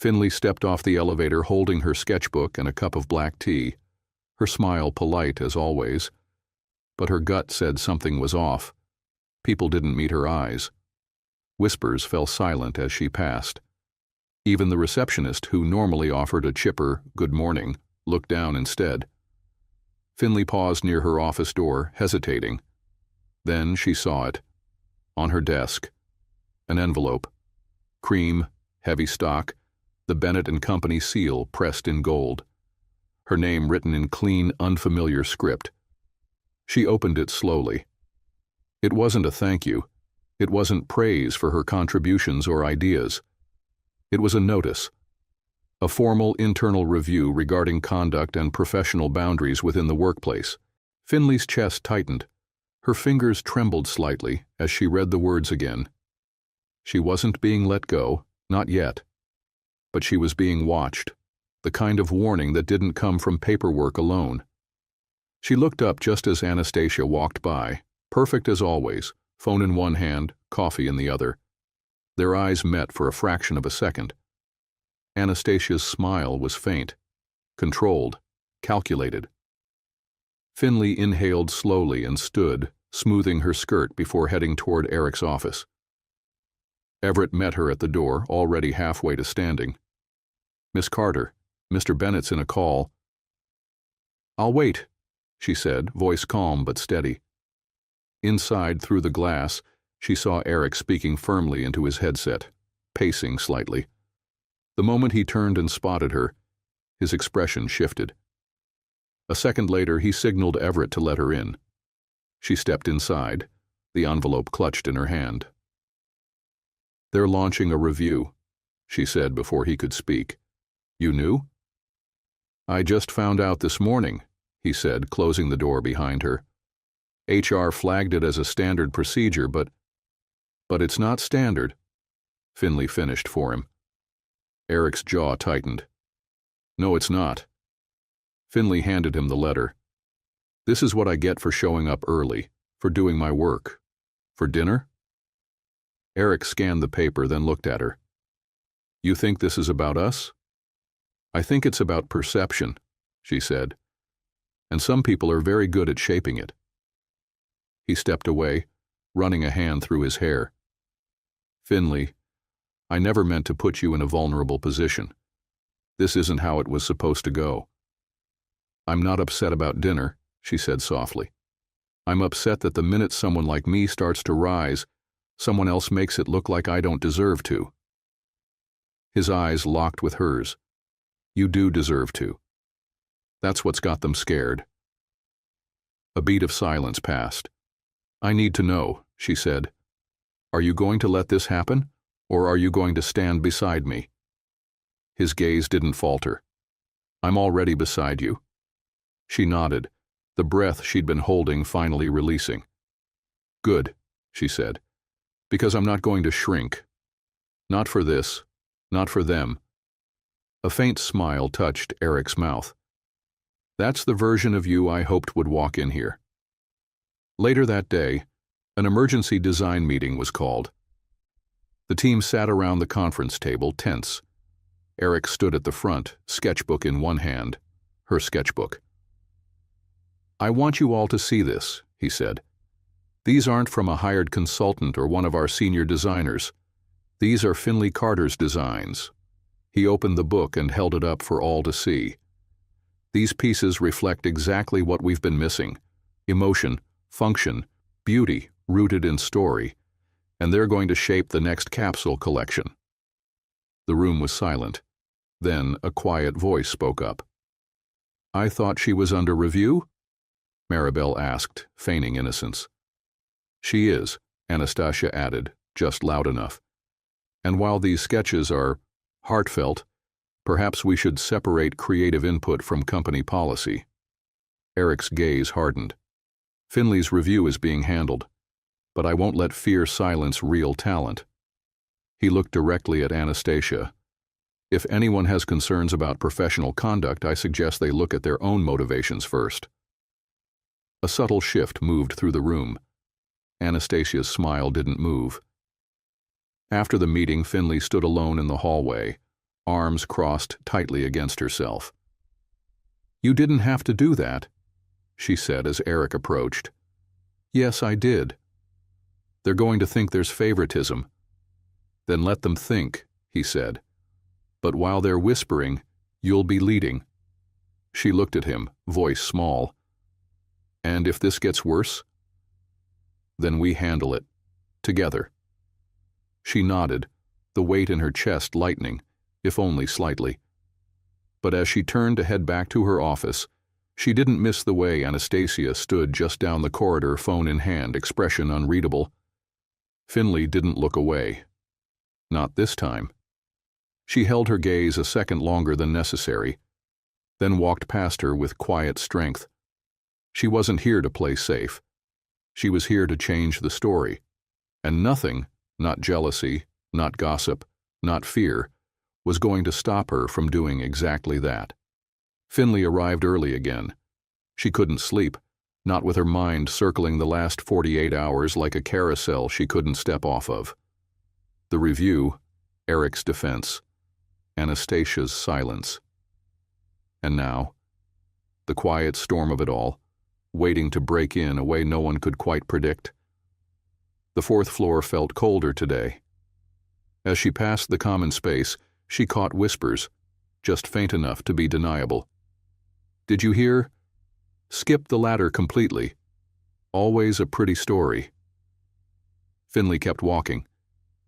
Finley stepped off the elevator holding her sketchbook and a cup of black tea, her smile polite as always. But her gut said something was off. People didn't meet her eyes. Whispers fell silent as she passed. Even the receptionist, who normally offered a chipper good morning, looked down instead. Finley paused near her office door, hesitating. Then she saw it. On her desk. An envelope. Cream, heavy stock, the Bennett and Company seal pressed in gold. Her name written in clean, unfamiliar script. She opened it slowly. It wasn't a thank you. It wasn't praise for her contributions or ideas. It was a notice. A formal internal review regarding conduct and professional boundaries within the workplace. Finley's chest tightened. Her fingers trembled slightly as she read the words again. She wasn't being let go, not yet. But she was being watched, the kind of warning that didn't come from paperwork alone. She looked up just as Anastasia walked by, perfect as always, phone in one hand, coffee in the other. Their eyes met for a fraction of a second. Anastasia's smile was faint, controlled, calculated. Finley inhaled slowly and stood, smoothing her skirt before heading toward Eric's office. Everett met her at the door, already halfway to standing. Miss Carter, Mr. Bennett's in a call. I'll wait, she said, voice calm but steady. Inside, through the glass, she saw Eric speaking firmly into his headset, pacing slightly. The moment he turned and spotted her, his expression shifted. A second later, he signaled Everett to let her in. She stepped inside, the envelope clutched in her hand. They're launching a review, she said before he could speak. You knew? I just found out this morning, he said, closing the door behind her. HR flagged it as a standard procedure, but it's not standard, Finley finished for him. Eric's jaw tightened. No, it's not. Finley handed him the letter. This is what I get for showing up early, for doing my work. For dinner? Eric scanned the paper, then looked at her. You think this is about us? I think it's about perception, she said. And some people are very good at shaping it. He stepped away, running a hand through his hair. Finley, I never meant to put you in a vulnerable position. This isn't how it was supposed to go. I'm not upset about dinner, she said softly. I'm upset that the minute someone like me starts to rise, someone else makes it look like I don't deserve to. His eyes locked with hers. You do deserve to. That's what's got them scared. A beat of silence passed. I need to know, she said. Are you going to let this happen, or are you going to stand beside me? His gaze didn't falter. "I'm already beside you." She nodded, the breath she'd been holding finally releasing. "Good," she said, "because I'm not going to shrink. Not for this, not for them." A faint smile touched Eric's mouth. "That's the version of you I hoped would walk in here." Later that day, an emergency design meeting was called. The team sat around the conference table, tense. Eric stood at the front, sketchbook in one hand, her sketchbook. "I want you all to see this," he said. "These aren't from a hired consultant or one of our senior designers. These are Finley Carter's designs." He opened the book and held it up for all to see. "These pieces reflect exactly what we've been missing: emotion, function, beauty rooted in story, and they're going to shape the next capsule collection." The room was silent. Then a quiet voice spoke up. "I thought she was under review?" Maribel asked, feigning innocence. "She is," Anastasia added, just loud enough. "And while these sketches are heartfelt, perhaps we should separate creative input from company policy." Eric's gaze hardened. "Finley's review is being handled, but I won't let fear silence real talent." He looked directly at Anastasia. "If anyone has concerns about professional conduct, I suggest they look at their own motivations first." A subtle shift moved through the room. Anastasia's smile didn't move. After the meeting, Finley stood alone in the hallway, arms crossed tightly against herself. "You didn't have to do that," she said as Eric approached. "Yes, I did." "They're going to think there's favoritism." "Then let them think," he said. "But while they're whispering, you'll be leading." She looked at him, voice small. "And if this gets worse?" "Then we handle it. Together." She nodded, the weight in her chest lightening, if only slightly. But as she turned to head back to her office, she didn't miss the way Anastasia stood just down the corridor, phone in hand, expression unreadable. Finley didn't look away. Not this time. She held her gaze a second longer than necessary, then walked past her with quiet strength. She wasn't here to play safe. She was here to change the story. And nothing, not jealousy, not gossip, not fear, was going to stop her from doing exactly that. Finley arrived early again. She couldn't sleep, not with her mind circling the last 48 hours like a carousel she couldn't step off of. The review, Eric's defense, Anastasia's silence. And now, the quiet storm of it all, waiting to break in a way no one could quite predict. The fourth floor felt colder today. As she passed the common space, she caught whispers, just faint enough to be deniable. "Did you hear? Skip the ladder completely. Always a pretty story." Finley kept walking.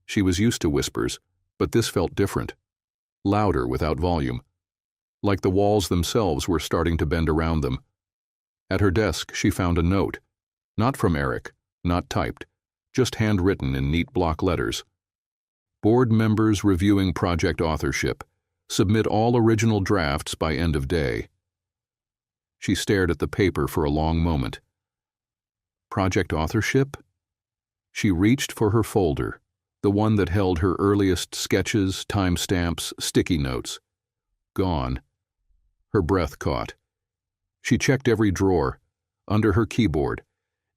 She was used to whispers, but this felt different. Louder without volume. Like the walls themselves were starting to bend around them. At her desk, she found a note. Not from Eric, not typed, just handwritten in neat block letters. "Board members reviewing project authorship. Submit all original drafts by end of day." She stared at the paper for a long moment. Project authorship? She reached for her folder, the one that held her earliest sketches, timestamps, sticky notes. Gone. Her breath caught. She checked every drawer, under her keyboard,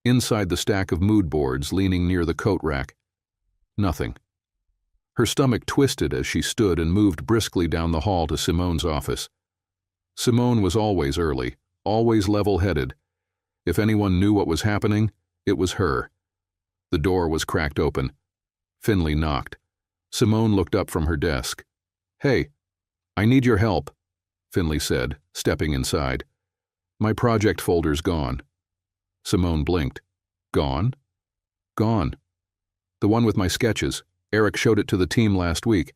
inside the stack of mood boards leaning near the coat rack. Nothing. Her stomach twisted as she stood and moved briskly down the hall to Simone's office. Simone was always early, always level-headed. If anyone knew what was happening, it was her. The door was cracked open. Finley knocked. Simone looked up from her desk. "Hey, I need your help," Finley said, stepping inside. "My project folder's gone." Simone blinked. "Gone?" "Gone. The one with my sketches. Eric showed it to the team last week.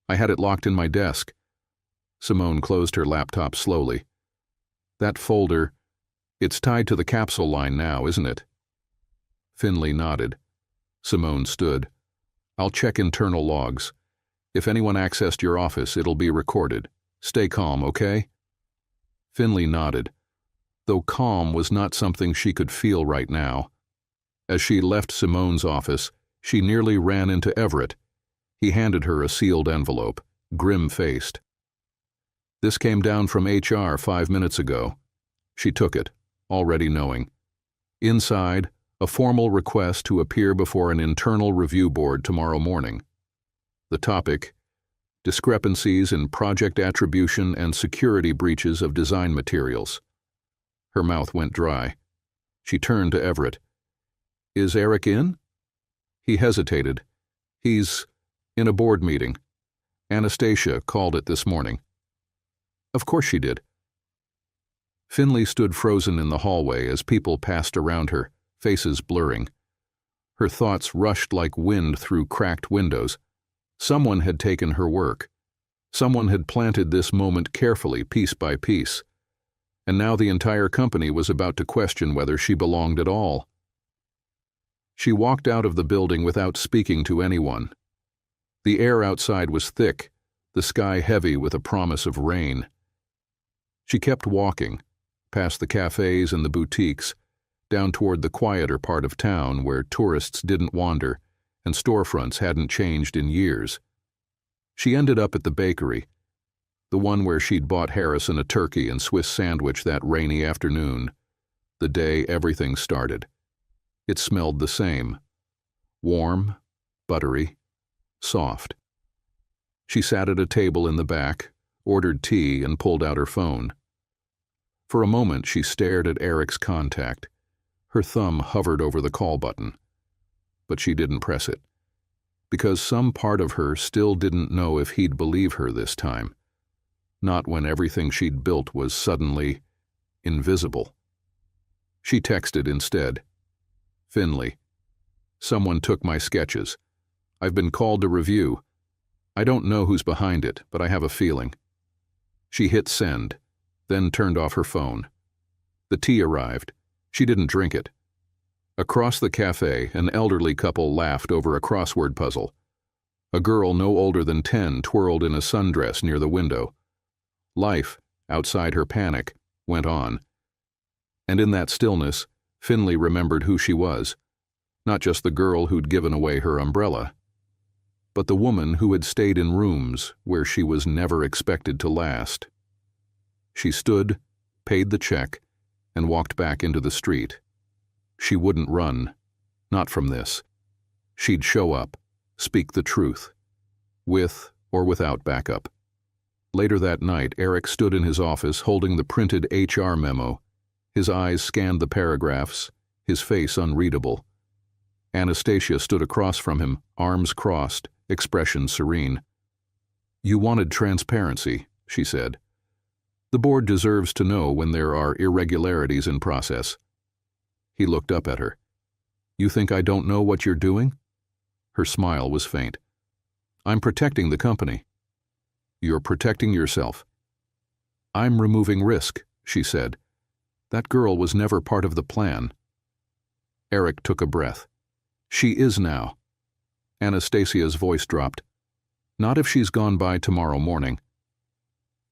I had it locked in my desk." Simone closed her laptop slowly. "That folder, it's tied to the capsule line now, isn't it?" Finley nodded. Simone stood. "I'll check internal logs. If anyone accessed your office, it'll be recorded. Stay calm, okay? Finley nodded, though calm was not something she could feel right now. As she left Simone's office, she nearly ran into Everett. He handed her a sealed envelope, grim-faced. This came down from HR 5 minutes ago. She took it, already knowing. Inside, a formal request to appear before an internal review board tomorrow morning. The topic: discrepancies in project attribution and security breaches of design materials. Her mouth went dry. She turned to Everett. Is Eric in? He hesitated. He's in a board meeting. Anastasia called it this morning. Of course she did. Finley stood frozen in the hallway as people passed around her, faces blurring. Her thoughts rushed like wind through cracked windows. Someone had taken her work. Someone had planted this moment carefully, piece by piece. And now the entire company was about to question whether she belonged at all. She walked out of the building without speaking to anyone. The air outside was thick, the sky heavy with a promise of rain. She kept walking, past the cafes and the boutiques, down toward the quieter part of town where tourists didn't wander and storefronts hadn't changed in years. She ended up at the bakery, the one where she'd bought Harrison a turkey and Swiss sandwich that rainy afternoon, the day everything started. It smelled the same. Warm, buttery, soft. She sat at a table in the back, ordered tea, and pulled out her phone. For a moment she stared at Eric's contact. Her thumb hovered over the call button. But she didn't press it, because some part of her still didn't know if he'd believe her this time. Not when everything she'd built was suddenly invisible. She texted instead. Finley. Someone took my sketches. I've been called to review. I don't know who's behind it, but I have a feeling. She hit send, then turned off her phone. The tea arrived. She didn't drink it. Across the cafe, an elderly couple laughed over a crossword puzzle. A girl no older than 10 twirled in a sundress near the window. Life, outside her panic, went on. And in that stillness, Finley remembered who she was. Not just the girl who'd given away her umbrella, but the woman who had stayed in rooms where she was never expected to last. She stood, paid the check, and walked back into the street. She wouldn't run, not from this. She'd show up, speak the truth, with or without backup. Later that night, Eric stood in his office holding the printed HR memo. His eyes scanned the paragraphs, his face unreadable. Anastasia stood across from him, arms crossed, expression serene. You wanted transparency, she said. The board deserves to know when there are irregularities in process. He looked up at her. You think I don't know what you're doing? Her smile was faint. I'm protecting the company. You're protecting yourself. I'm removing risk, she said. That girl was never part of the plan. Eric took a breath. She is now. Anastasia's voice dropped. Not if she's gone by tomorrow morning.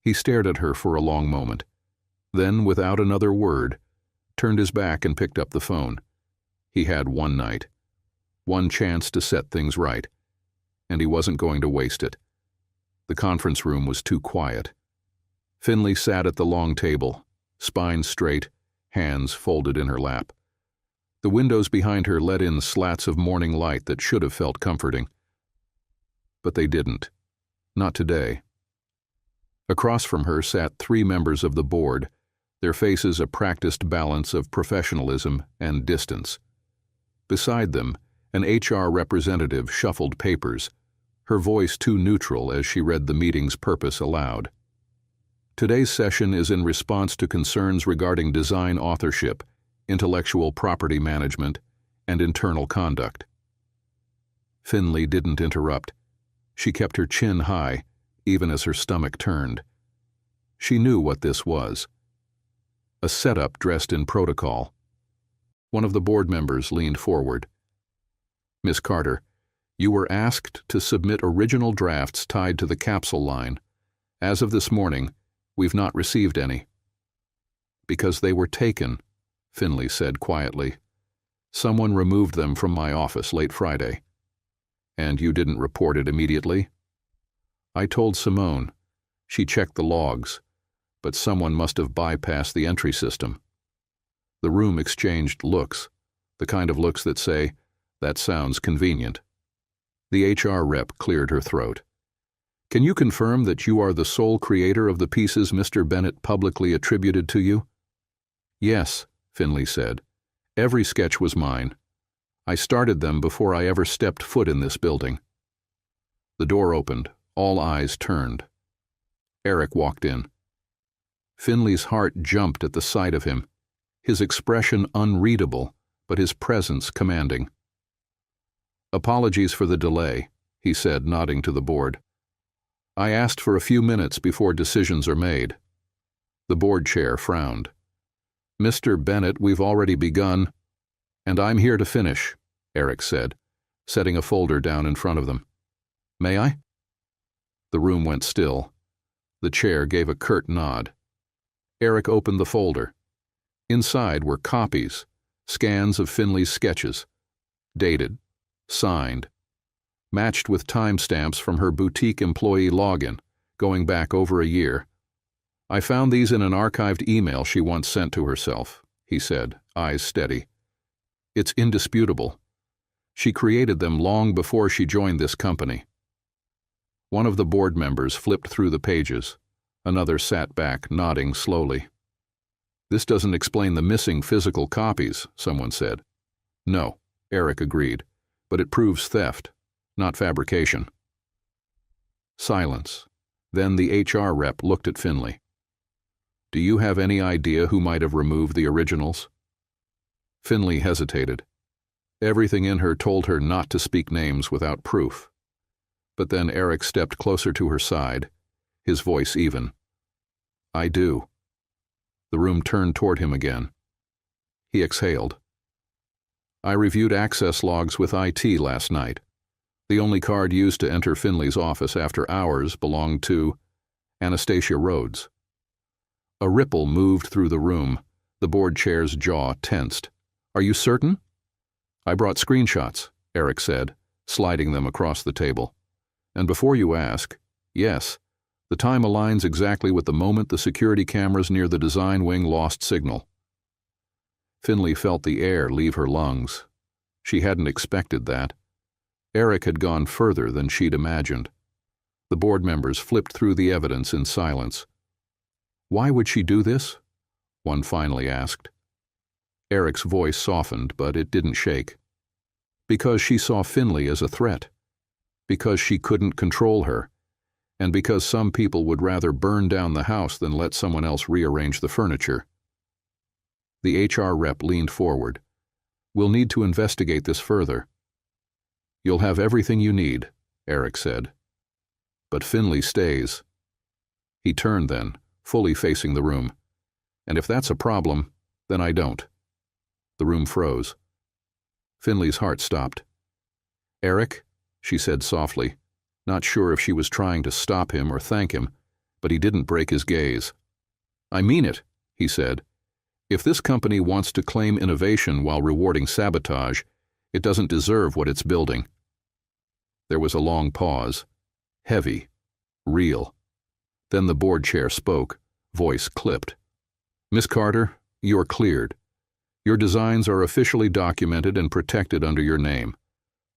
He stared at her for a long moment. Then, without another word, turned his back and picked up the phone. He had one night. One chance to set things right. And he wasn't going to waste it. The conference room was too quiet. Finley sat at the long table, spine straight, hands folded in her lap. The windows behind her let in slats of morning light that should have felt comforting. But they didn't. Not today. Across from her sat 3 members of the board, their faces a practiced balance of professionalism and distance. Beside them, an HR representative shuffled papers, her voice too neutral as she read the meeting's purpose aloud. Today's session is in response to concerns regarding design authorship, intellectual property management, and internal conduct. Finley didn't interrupt. She kept her chin high, even as her stomach turned. She knew what this was. A setup dressed in protocol. One of the board members leaned forward. Miss Carter, You were asked to submit original drafts tied to the capsule line. As of this morning, we've not received any." "Because they were taken," Finley said quietly. "Someone removed them from my office late Friday." "And you didn't report it immediately?" "I told Simone. She checked the logs, but someone must have bypassed the entry system." The room exchanged looks, the kind of looks that say, "That sounds convenient." The HR rep cleared her throat. "Can you confirm that you are the sole creator of the pieces Mr. Bennett publicly attributed to you?" "Yes," Finley said. "Every sketch was mine. I started them before I ever stepped foot in this building." The door opened. All eyes turned. Eric walked in. Finley's heart jumped at the sight of him, his expression unreadable, but his presence commanding. "Apologies for the delay," he said, nodding to the board. "I asked for a few minutes before decisions are made." The board chair frowned. "Mr. Bennett, we've already begun." "And I'm here to finish," Eric said, setting a folder down in front of them. "May I?" The room went still. The chair gave a curt nod. Eric opened the folder. Inside were copies, scans of Finley's sketches, dated, signed, matched with timestamps from her boutique employee login, going back over a year. "I found these in an archived email she once sent to herself," he said, eyes steady. "It's indisputable. She created them long before she joined this company." One of the board members flipped through the pages. Another sat back, nodding slowly. "This doesn't explain the missing physical copies," someone said. "No," Eric agreed, "but it proves theft, not fabrication." Silence. Then the HR rep looked at Finley. "Do you have any idea who might have removed the originals?" Finley hesitated. Everything in her told her not to speak names without proof. But then Eric stepped closer to her side, his voice even. "I do." The room turned toward him again. He exhaled. "I reviewed access logs with IT last night. The only card used to enter Finley's office after hours belonged to Anastasia Rhodes." A ripple moved through the room. The board chair's jaw tensed. "Are you certain?" "I brought screenshots," Eric said, sliding them across the table. "And before you ask, yes, the time aligns exactly with the moment the security cameras near the design wing lost signal." Finley felt the air leave her lungs. She hadn't expected that. Eric had gone further than she'd imagined. The board members flipped through the evidence in silence. "Why would she do this?" one finally asked. Eric's voice softened, but it didn't shake. "Because she saw Finley as a threat. Because she couldn't control her, and because some people would rather burn down the house than let someone else rearrange the furniture." The HR rep leaned forward. "We'll need to investigate this further." "You'll have everything you need," Eric said. "But Finley stays." He turned then, fully facing the room. "And if that's a problem, then I don't." The room froze. Finley's heart stopped. "Eric," she said softly, not sure if she was trying to stop him or thank him, but he didn't break his gaze. "I mean it," he said. "If this company wants to claim innovation while rewarding sabotage, it doesn't deserve what it's building." There was a long pause. Heavy. Real. Then the board chair spoke, voice clipped. "Miss Carter, you are cleared. Your designs are officially documented and protected under your name.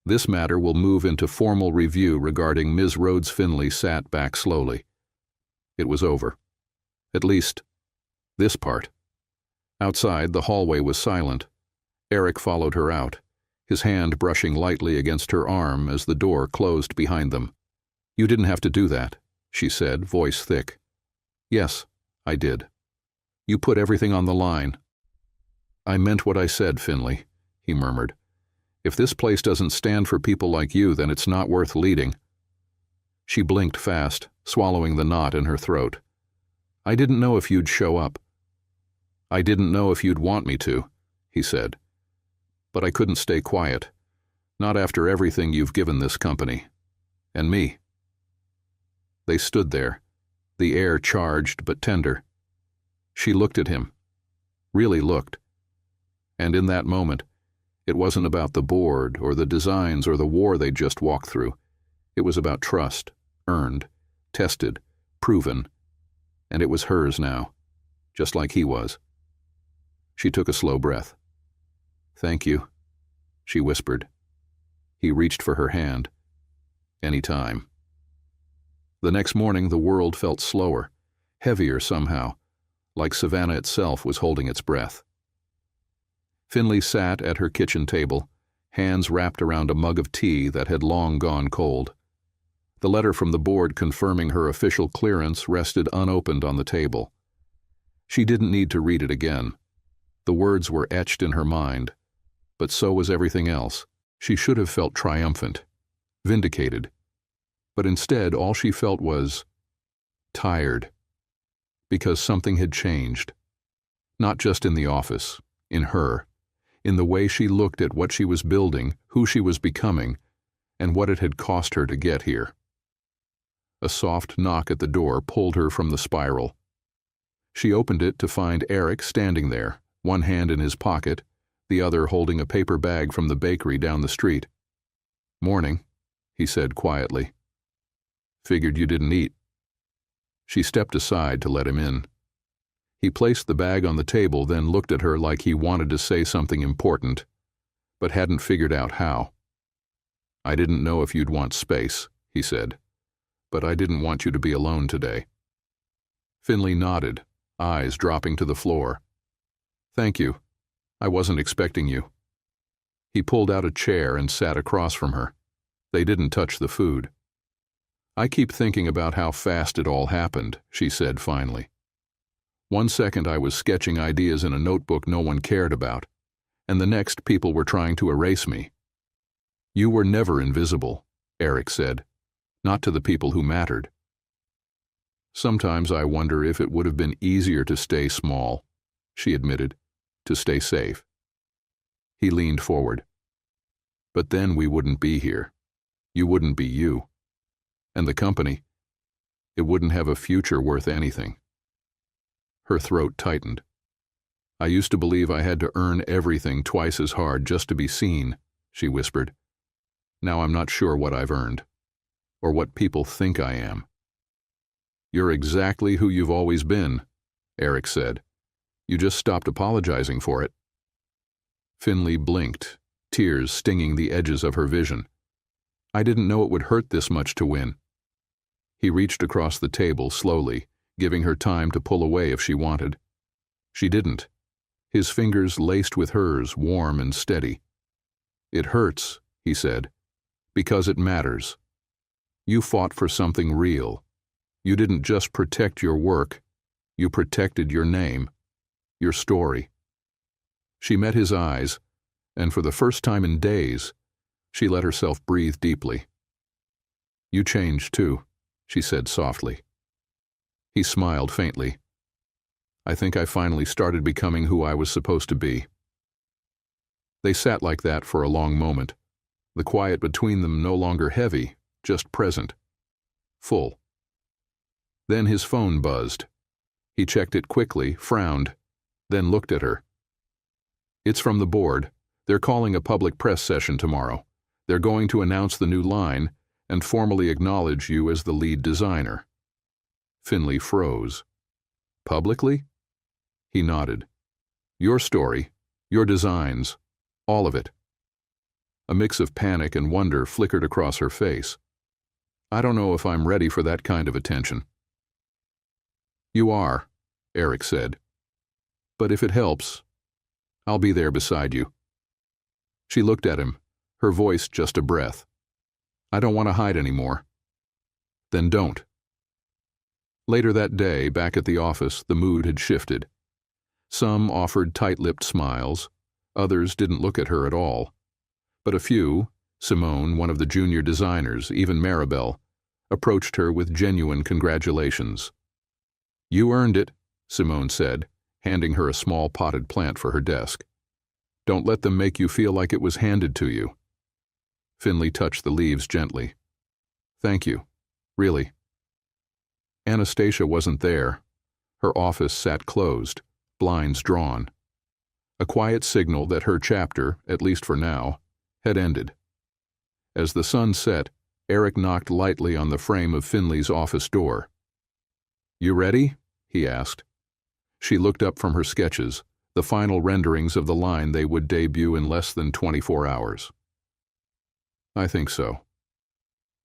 This matter will move into formal review regarding Ms. Rhodes Finley." Sat back slowly. It was over. At least, this part. Outside, the hallway was silent. Eric followed her out, his hand brushing lightly against her arm as the door closed behind them. "You didn't have to do that," she said, voice thick. "Yes, I did. You put everything on the line." "I meant what I said, Finley," he murmured. "If this place doesn't stand for people like you, then it's not worth leading." She blinked fast, swallowing the knot in her throat. "I didn't know if you'd show up." "I didn't know if you'd want me to," he said. "But I couldn't stay quiet. Not after everything you've given this company. And me." They stood there, the air charged but tender. She looked at him, really looked. And in that moment, it wasn't about the board or the designs or the war they'd just walked through. It was about trust, earned, tested, proven, and it was hers now, just like he was. She took a slow breath. "Thank you," she whispered. He reached for her hand. "Any time." The next morning, the world felt slower, heavier somehow, like Savannah itself was holding its breath. Finley sat at her kitchen table, hands wrapped around a mug of tea that had long gone cold. The letter from the board confirming her official clearance rested unopened on the table. She didn't need to read it again. The words were etched in her mind, but so was everything else. She should have felt triumphant, vindicated, but instead all she felt was tired, because something had changed. Not just in the office, in her, in the way she looked at what she was building, who she was becoming, and what it had cost her to get here. A soft knock at the door pulled her from the spiral. She opened it to find Eric standing there, one hand in his pocket, the other holding a paper bag from the bakery down the street. "Morning," he said quietly. "Figured you didn't eat." She stepped aside to let him in. He placed the bag on the table, then looked at her like he wanted to say something important, but hadn't figured out how. "I didn't know if you'd want space," he said, "but I didn't want you to be alone today." Finley nodded, eyes dropping to the floor. "Thank you. I wasn't expecting you." He pulled out a chair and sat across from her. They didn't touch the food. "I keep thinking about how fast it all happened," she said finally. "One second I was sketching ideas in a notebook no one cared about, and the next people were trying to erase me." "You were never invisible," Eric said, "not to the people who mattered." "Sometimes I wonder if it would have been easier to stay small," she admitted, "to stay safe." He leaned forward. "But then we wouldn't be here. You wouldn't be you. And the company, it wouldn't have a future worth anything." Her throat tightened. "I used to believe I had to earn everything twice as hard just to be seen," she whispered. "Now I'm not sure what I've earned, or what people think I am." "You're exactly who you've always been," Eric said. "You just stopped apologizing for it." Finley blinked, tears stinging the edges of her vision. "I didn't know it would hurt this much to win." He reached across the table slowly, giving her time to pull away if she wanted. She didn't. His fingers laced with hers, warm and steady. "It hurts," he said, "because it matters. You fought for something real. You didn't just protect your work. You protected your name, your story." She met his eyes, and for the first time in days, she let herself breathe deeply. "You changed too," she said softly. He smiled faintly. "I think I finally started becoming who I was supposed to be." They sat like that for a long moment, the quiet between them no longer heavy, just present, full. Then his phone buzzed. He checked it quickly, frowned, then looked at her. "It's from the board. They're calling a public press session tomorrow. They're going to announce the new line and formally acknowledge you as the lead designer." Finley froze. "Publicly?" He nodded. "Your story, your designs, all of it." A mix of panic and wonder flickered across her face. "I don't know if I'm ready for that kind of attention." "You are," Eric said. "But if it helps, I'll be there beside you." She looked at him, her voice just a breath. "I don't want to hide anymore." "Then don't." Later that day, back at the office, the mood had shifted. Some offered tight-lipped smiles, others didn't look at her at all. But a few, Simone, one of the junior designers, even Maribel, approached her with genuine congratulations. "You earned it," Simone said, handing her a small potted plant for her desk. "Don't let them make you feel like it was handed to you." Finley touched the leaves gently. Thank you. Really. Anastasia wasn't there. Her office sat closed, blinds drawn. A quiet signal that her chapter, at least for now, had ended. As the sun set, Eric knocked lightly on the frame of Finley's office door. You ready? He asked. She looked up from her sketches, the final renderings of the line they would debut in less than 24 hours. I think so.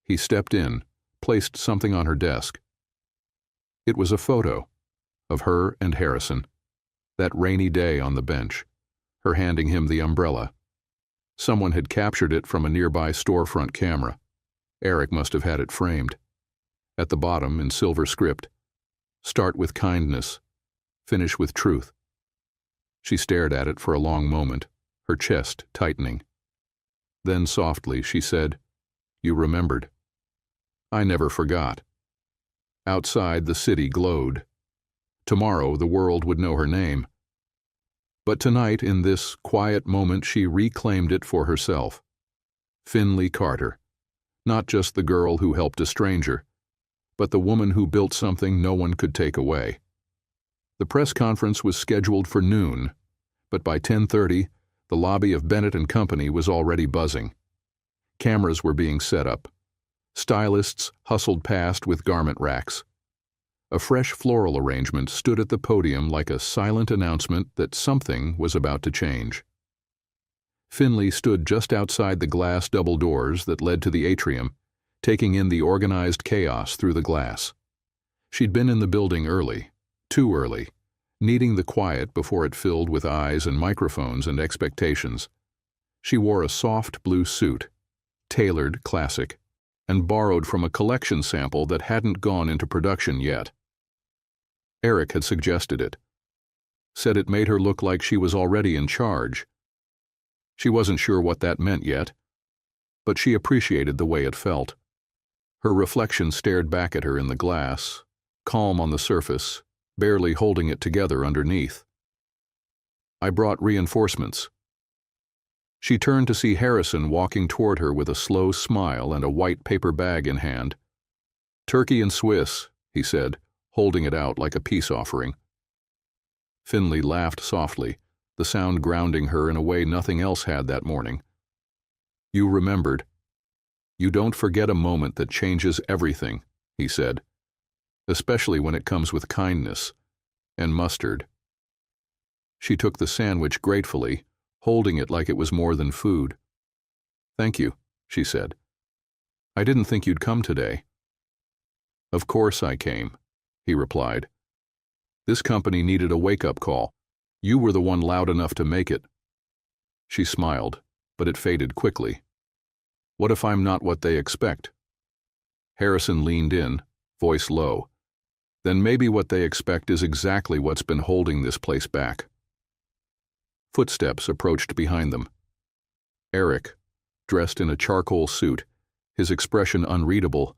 He stepped in, placed something on her desk. It was a photo of her and Harrison, that rainy day on the bench, her handing him the umbrella. Someone had captured it from a nearby storefront camera. Eric must have had it framed. At the bottom, in silver script, start with kindness, finish with truth. She stared at it for a long moment, her chest tightening. Then softly she said, You remembered. I never forgot. Outside, the city glowed. Tomorrow, the world would know her name. But tonight, in this quiet moment, she reclaimed it for herself. Finley Carter. Not just the girl who helped a stranger, but the woman who built something no one could take away. The press conference was scheduled for noon, but by 10:30, the lobby of Bennett & Company was already buzzing. Cameras were being set up. Stylists hustled past with garment racks. A fresh floral arrangement stood at the podium like a silent announcement that something was about to change. Finley stood just outside the glass double doors that led to the atrium, taking in the organized chaos through the glass. She'd been in the building early, too early, needing the quiet before it filled with eyes and microphones and expectations. She wore a soft blue suit, tailored classic, and borrowed from a collection sample that hadn't gone into production yet. Eric had suggested it, said it made her look like she was already in charge. She wasn't sure what that meant yet, but she appreciated the way it felt. Her reflection stared back at her in the glass, calm on the surface, barely holding it together underneath. I brought reinforcements. She turned to see Harrison walking toward her with a slow smile and a white paper bag in hand. Turkey and Swiss, he said, holding it out like a peace offering. Finley laughed softly, the sound grounding her in a way nothing else had that morning. You remembered. You don't forget a moment that changes everything, he said, especially when it comes with kindness and mustard. She took the sandwich gratefully, holding it like it was more than food. Thank you, she said. I didn't think you'd come today. Of course I came, he replied. This company needed a wake-up call. You were the one loud enough to make it. She smiled, but it faded quickly. What if I'm not what they expect? Harrison leaned in, voice low. Then maybe what they expect is exactly what's been holding this place back. Footsteps approached behind them. Eric, dressed in a charcoal suit, his expression unreadable,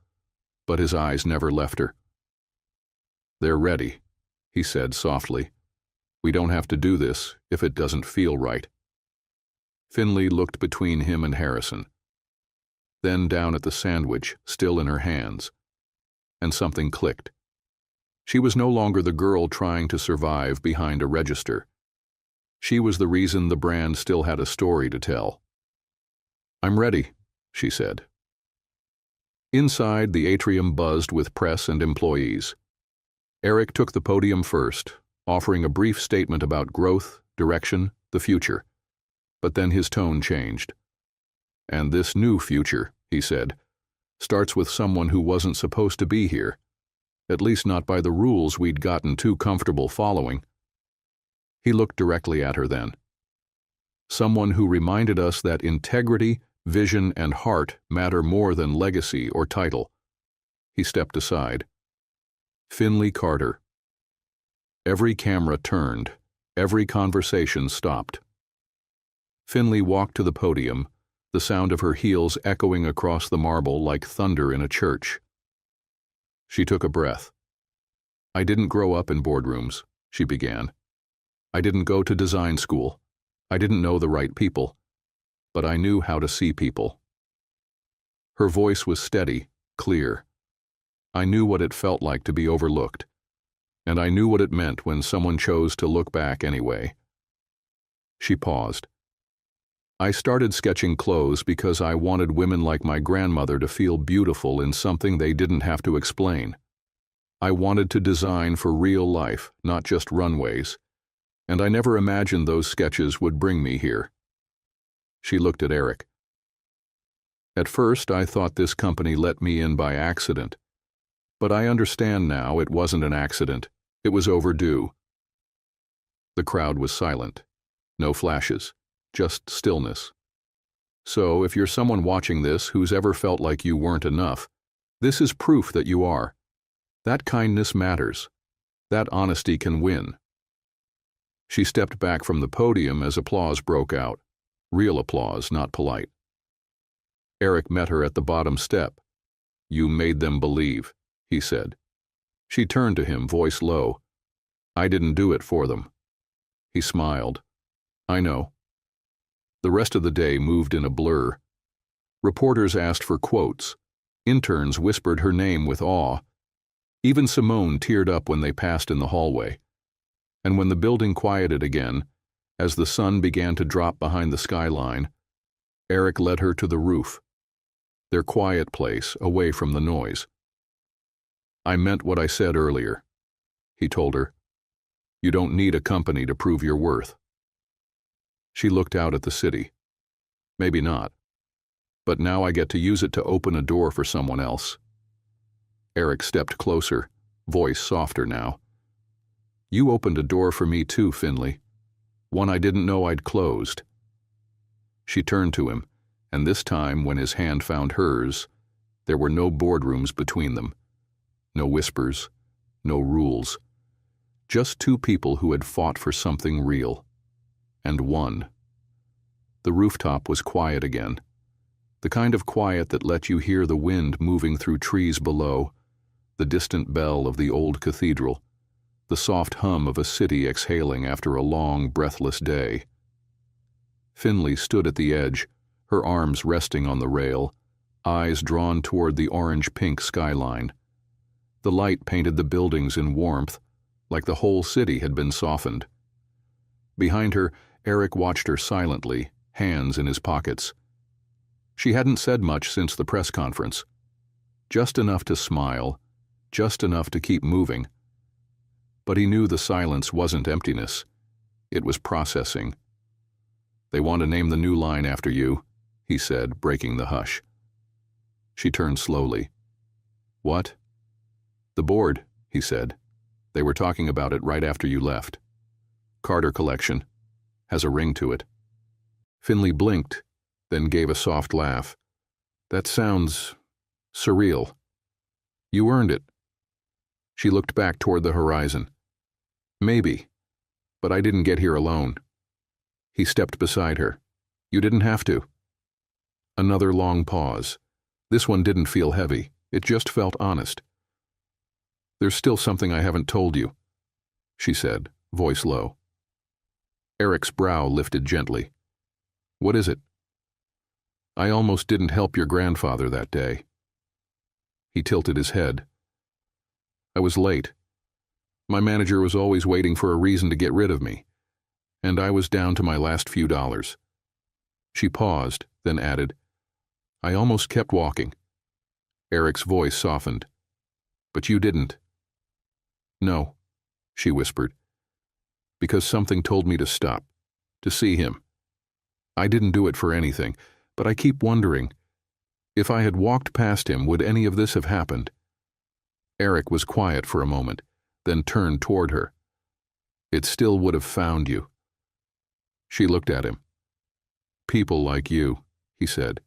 but his eyes never left her. They're ready, he said softly. We don't have to do this if it doesn't feel right. Finley looked between him and Harrison, then down at the sandwich still in her hands, and something clicked. She was no longer the girl trying to survive behind a register. She was the reason the brand still had a story to tell. I'm ready, she said. Inside, the atrium buzzed with press and employees. Eric took the podium first, offering a brief statement about growth, direction, the future. But then his tone changed. And this new future, he said, starts with someone who wasn't supposed to be here, at least not by the rules we'd gotten too comfortable following. He looked directly at her then. Someone who reminded us that integrity, vision, and heart matter more than legacy or title. He stepped aside. Finley Carter. Every camera turned, every conversation stopped. Finley walked to the podium, the sound of her heels echoing across the marble like thunder in a church. She took a breath. I didn't grow up in boardrooms, she began. I didn't go to design school. I didn't know the right people. But I knew how to see people. Her voice was steady, clear. I knew what it felt like to be overlooked, and I knew what it meant when someone chose to look back anyway. She paused. I started sketching clothes because I wanted women like my grandmother to feel beautiful in something they didn't have to explain. I wanted to design for real life, not just runways, and I never imagined those sketches would bring me here. She looked at Eric. At first, I thought this company let me in by accident, but I understand now it wasn't an accident. It was overdue. The crowd was silent. No flashes, just stillness. So, if you're someone watching this who's ever felt like you weren't enough, this is proof that you are. That kindness matters. That honesty can win. She stepped back from the podium as applause broke out. Real applause, not polite. Eric met her at the bottom step. "You made them believe," he said. She turned to him, voice low. "I didn't do it for them." He smiled. "I know." The rest of the day moved in a blur. Reporters asked for quotes. Interns whispered her name with awe. Even Simone teared up when they passed in the hallway. And when the building quieted again, as the sun began to drop behind the skyline, Eric led her to the roof, their quiet place away from the noise. "I meant what I said earlier," he told her. "You don't need a company to prove your worth." She looked out at the city. Maybe not. But now I get to use it to open a door for someone else. Eric stepped closer, voice softer now. "You opened a door for me too, Finley. One I didn't know I'd closed." She turned to him, and this time, when his hand found hers, there were no boardrooms between them. No whispers, no rules. Just two people who had fought for something real. And won. The rooftop was quiet again. The kind of quiet that let you hear the wind moving through trees below, the distant bell of the old cathedral, the soft hum of a city exhaling after a long, breathless day. Finley stood at the edge, her arms resting on the rail, eyes drawn toward the orange-pink skyline. The light painted the buildings in warmth, like the whole city had been softened. Behind her, Eric watched her silently, hands in his pockets. She hadn't said much since the press conference. Just enough to smile, just enough to keep moving. But he knew the silence wasn't emptiness. It was processing. "They want to name the new line after you," he said, breaking the hush. She turned slowly. "What?" "The board," he said. "They were talking about it right after you left. Carter Collection. Has a ring to it." Finley blinked, then gave a soft laugh. "That sounds surreal. You earned it." She looked back toward the horizon. "Maybe, but I didn't get here alone." He stepped beside her. "You didn't have to." Another long pause. This one didn't feel heavy. It just felt honest. "There's still something I haven't told you," she said, voice low. Eric's brow lifted gently. "What is it?" "I almost didn't help your grandfather that day." He tilted his head. "I was late. My manager was always waiting for a reason to get rid of me, and I was down to my last few dollars." She paused, then added, "I almost kept walking." Eric's voice softened. "But you didn't." "No," she whispered, "because something told me to stop, to see him. I didn't do it for anything, but I keep wondering, if I had walked past him, would any of this have happened?" Eric was quiet for a moment, then turned toward her. "It still would have found you." She looked at him. "People like you," he said.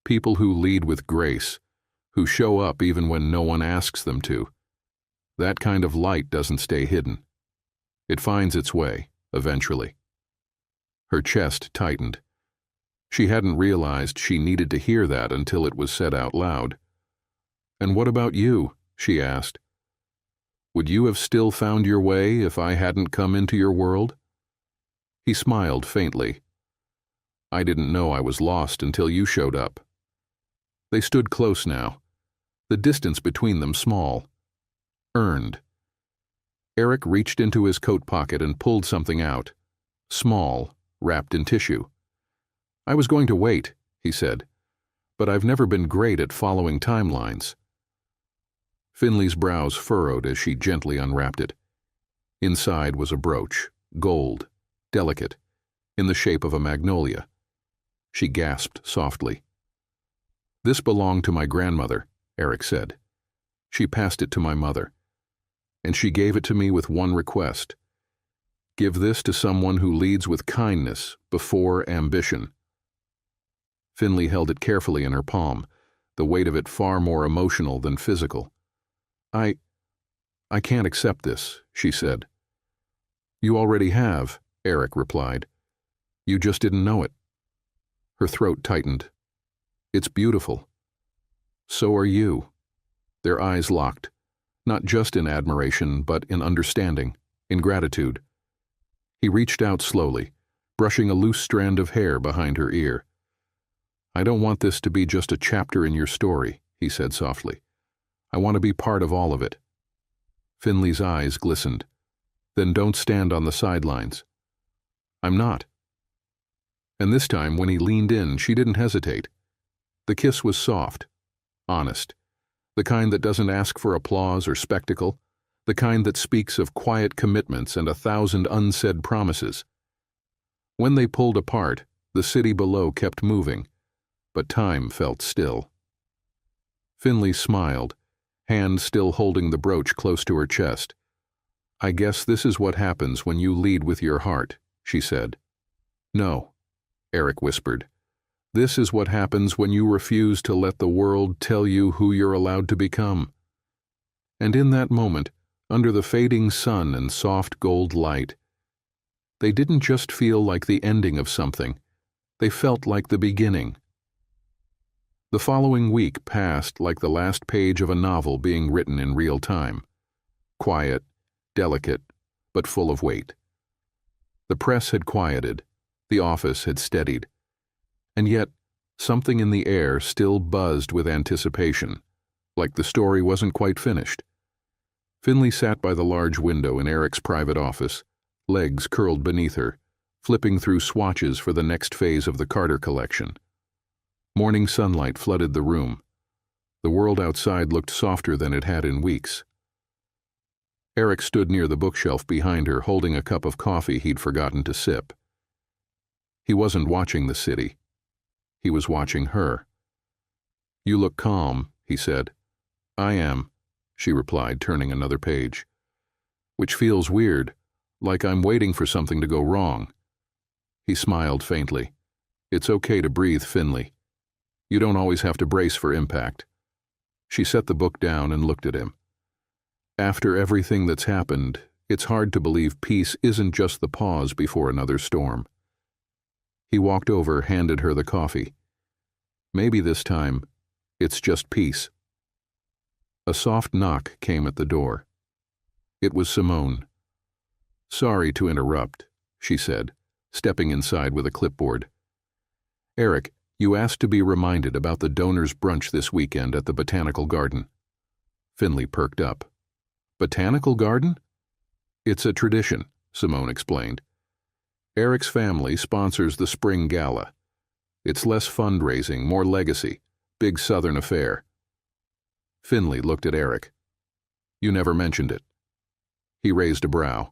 "People who lead with grace, who show up even when no one asks them to. That kind of light doesn't stay hidden. It finds its way, eventually." Her chest tightened. She hadn't realized she needed to hear that until it was said out loud. "And what about you?" she asked. "Would you have still found your way if I hadn't come into your world?" He smiled faintly. "I didn't know I was lost until you showed up." They stood close now, the distance between them small. Earned. Eric reached into his coat pocket and pulled something out, small, wrapped in tissue. "I was going to wait," he said, "but I've never been great at following timelines." Finley's brows furrowed as she gently unwrapped it. Inside was a brooch, gold, delicate, in the shape of a magnolia. She gasped softly. "This belonged to my grandmother," Eric said. "She passed it to my mother, and she gave it to me with one request. Give this to someone who leads with kindness before ambition." Finley held it carefully in her palm, the weight of it far more emotional than physical. I can't accept this," she said. "You already have," Eric replied. "You just didn't know it." Her throat tightened. "It's beautiful." "So are you." Their eyes locked, not just in admiration, but in understanding, in gratitude. He reached out slowly, brushing a loose strand of hair behind her ear. "I don't want this to be just a chapter in your story," he said softly. "I want to be part of all of it." Finley's eyes glistened. "Then don't stand on the sidelines." "I'm not." And this time, when he leaned in, she didn't hesitate. The kiss was soft, honest, the kind that doesn't ask for applause or spectacle, the kind that speaks of quiet commitments and 1,000 unsaid promises. When they pulled apart, the city below kept moving, but time felt still. Finley smiled, hand still holding the brooch close to her chest. "I guess this is what happens when you lead with your heart," she said. "No," Eric whispered. "This is what happens when you refuse to let the world tell you who you're allowed to become." And in that moment, under the fading sun and soft gold light, they didn't just feel like the ending of something, they felt like the beginning. The following week passed like the last page of a novel being written in real time. Quiet, delicate, but full of weight. The press had quieted, the office had steadied, and yet something in the air still buzzed with anticipation, like the story wasn't quite finished. Finley sat by the large window in Eric's private office, legs curled beneath her, flipping through swatches for the next phase of the Carter collection. Morning sunlight flooded the room. The world outside looked softer than it had in weeks. Eric stood near the bookshelf behind her, holding a cup of coffee he'd forgotten to sip. He wasn't watching the city. He was watching her. "You look calm," he said. "I am," she replied, turning another page. "Which feels weird, like I'm waiting for something to go wrong." He smiled faintly. "It's okay to breathe, Finley. You don't always have to brace for impact." She set the book down and looked at him. "After everything that's happened, it's hard to believe peace isn't just the pause before another storm." He walked over, handed her the coffee. "Maybe this time, it's just peace." A soft knock came at the door. It was Simone. "Sorry to interrupt," she said, stepping inside with a clipboard. "Eric, you asked to be reminded about the donors' brunch this weekend at the Botanical Garden." Finley perked up. "Botanical Garden?" "It's a tradition," Simone explained. "Eric's family sponsors the spring gala. It's less fundraising, more legacy, big Southern affair." Finley looked at Eric. "You never mentioned it." He raised a brow.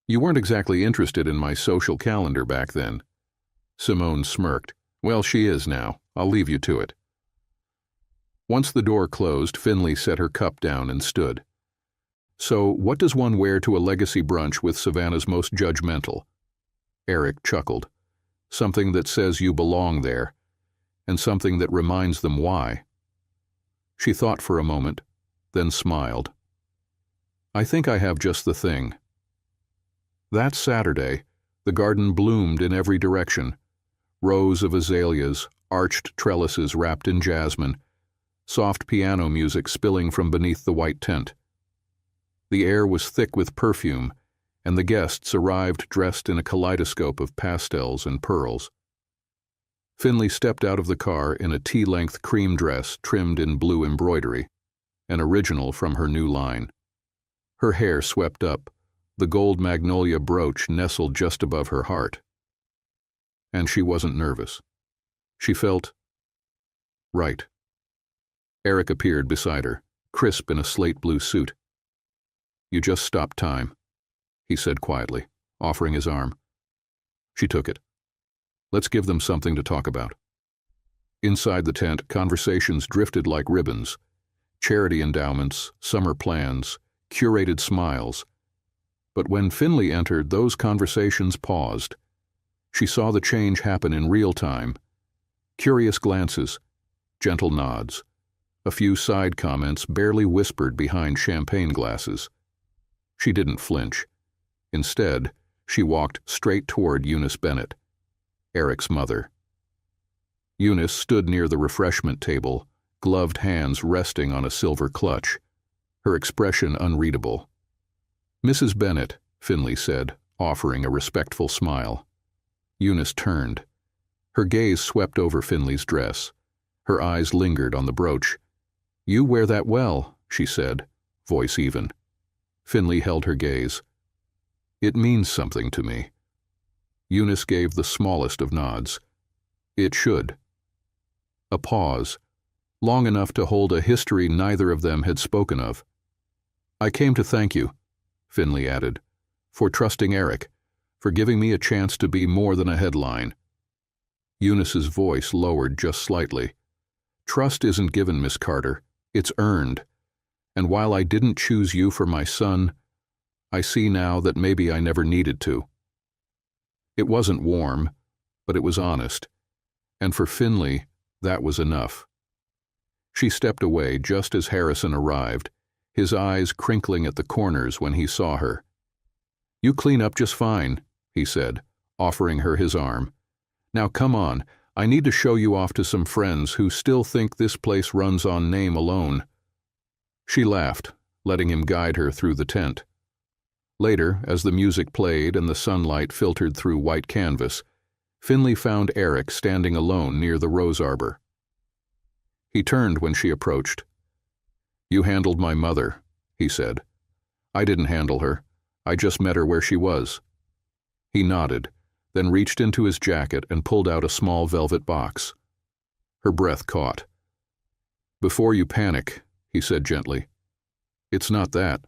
"You weren't exactly interested in my social calendar back then." Simone smirked. "Well, she is now. I'll leave you to it." Once the door closed, Finley set her cup down and stood. "So, what does one wear to a legacy brunch with Savannah's most judgmental?" Eric chuckled. "Something that says you belong there, and something that reminds them why." She thought for a moment, then smiled. "I think I have just the thing." That Saturday, the garden bloomed in every direction. Rows of azaleas, arched trellises wrapped in jasmine, soft piano music spilling from beneath the white tent. The air was thick with perfume, and the guests arrived dressed in a kaleidoscope of pastels and pearls. Finley stepped out of the car in a tea-length cream dress trimmed in blue embroidery, an original from her new line. Her hair swept up, the gold magnolia brooch nestled just above her heart. And she wasn't nervous. She felt right. Eric appeared beside her, crisp in a slate blue suit. "You just stopped time," he said quietly, offering his arm. She took it. "Let's give them something to talk about." Inside the tent, conversations drifted like ribbons. Charity endowments, summer plans, curated smiles. But when Finley entered, those conversations paused. She saw the change happen in real time. Curious glances, gentle nods, a few side comments barely whispered behind champagne glasses. She didn't flinch. Instead, she walked straight toward Eunice Bennett, Eric's mother. Eunice stood near the refreshment table, gloved hands resting on a silver clutch, her expression unreadable. "Mrs. Bennett," Finley said, offering a respectful smile. Eunice turned. Her gaze swept over Finley's dress. Her eyes lingered on the brooch. "You wear that well," she said, voice even. Finley held her gaze. "It means something to me." Eunice gave the smallest of nods. "It should." A pause, long enough to hold a history neither of them had spoken of. "I came to thank you," Finley added, "for trusting Eric, for giving me a chance to be more than a headline." Eunice's voice lowered just slightly. "Trust isn't given, Miss Carter. It's earned. And while I didn't choose you for my son, I see now that maybe I never needed to." It wasn't warm, but it was honest. And for Finley, that was enough. She stepped away just as Harrison arrived, his eyes crinkling at the corners when he saw her. "You clean up just fine," he said, offering her his arm. "Now come on, I need to show you off to some friends who still think this place runs on name alone." She laughed, letting him guide her through the tent. Later, as the music played and the sunlight filtered through white canvas, Finley found Eric standing alone near the rose arbor. He turned when she approached. "You handled my mother," he said. "I didn't handle her. I just met her where she was." He nodded, then reached into his jacket and pulled out a small velvet box. Her breath caught. "Before you panic," he said gently. "It's not that."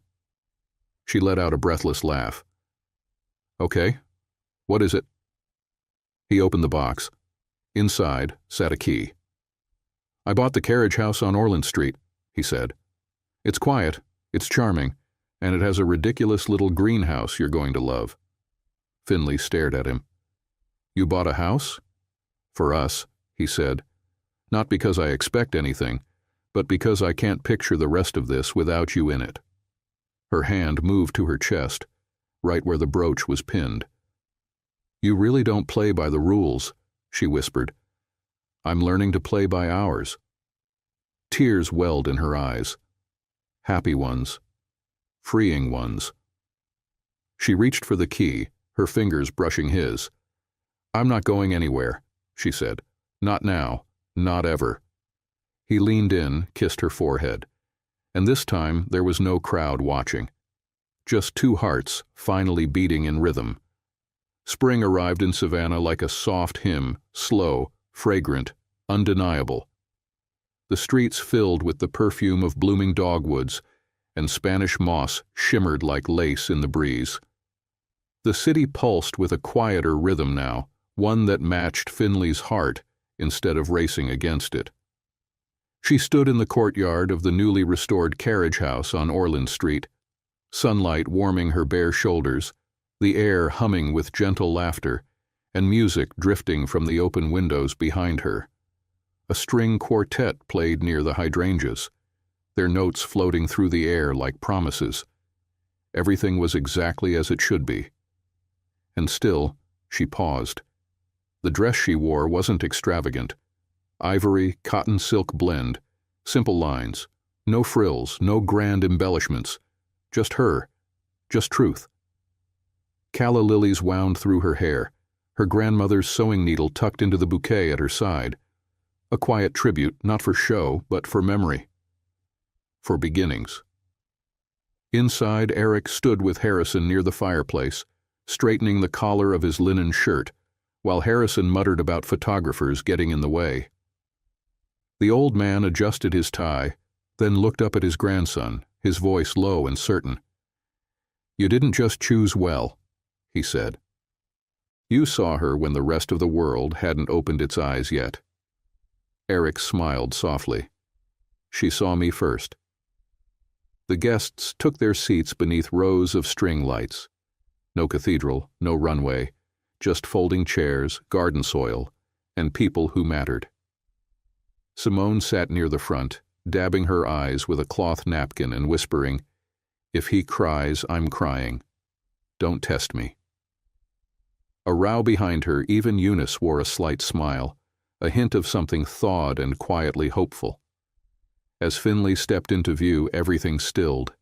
She let out a breathless laugh. "Okay, what is it?" He opened the box. Inside sat a key. "I bought the carriage house on Orland Street," he said. "It's quiet, it's charming, and it has a ridiculous little greenhouse you're going to love." Finley stared at him. "You bought a house?" "For us," he said. "Not because I expect anything, but because I can't picture the rest of this without you in it." Her hand moved to her chest, right where the brooch was pinned. "You really don't play by the rules," she whispered. "I'm learning to play by ours." Tears welled in her eyes. Happy ones. Freeing ones. She reached for the key, her fingers brushing his. "I'm not going anywhere," she said. "Not now. Not ever." He leaned in, kissed her forehead. And this time there was no crowd watching. Just two hearts finally beating in rhythm. Spring arrived in Savannah like a soft hymn, slow, fragrant, undeniable. The streets filled with the perfume of blooming dogwoods, and Spanish moss shimmered like lace in the breeze. The city pulsed with a quieter rhythm now, one that matched Finley's heart instead of racing against it. She stood in the courtyard of the newly restored carriage house on Orland Street, sunlight warming her bare shoulders, the air humming with gentle laughter, and music drifting from the open windows behind her. A string quartet played near the hydrangeas, their notes floating through the air like promises. Everything was exactly as it should be. And still, she paused. The dress she wore wasn't extravagant. Ivory, cotton silk blend, simple lines, no frills, no grand embellishments, just her, just truth. Calla lilies wound through her hair, her grandmother's sewing needle tucked into the bouquet at her side. A quiet tribute, not for show, but for memory. For beginnings. Inside, Eric stood with Harrison near the fireplace, straightening the collar of his linen shirt, while Harrison muttered about photographers getting in the way. The old man adjusted his tie, then looked up at his grandson, his voice low and certain. "You didn't just choose well," he said. "You saw her when the rest of the world hadn't opened its eyes yet." Eric smiled softly. "She saw me first." The guests took their seats beneath rows of string lights. No cathedral, no runway, just folding chairs, garden soil, and people who mattered. Simone sat near the front, dabbing her eyes with a cloth napkin and whispering, "If he cries, I'm crying. Don't test me." A row behind her, even Eunice wore a slight smile, a hint of something thawed and quietly hopeful. As Finley stepped into view, everything stilled.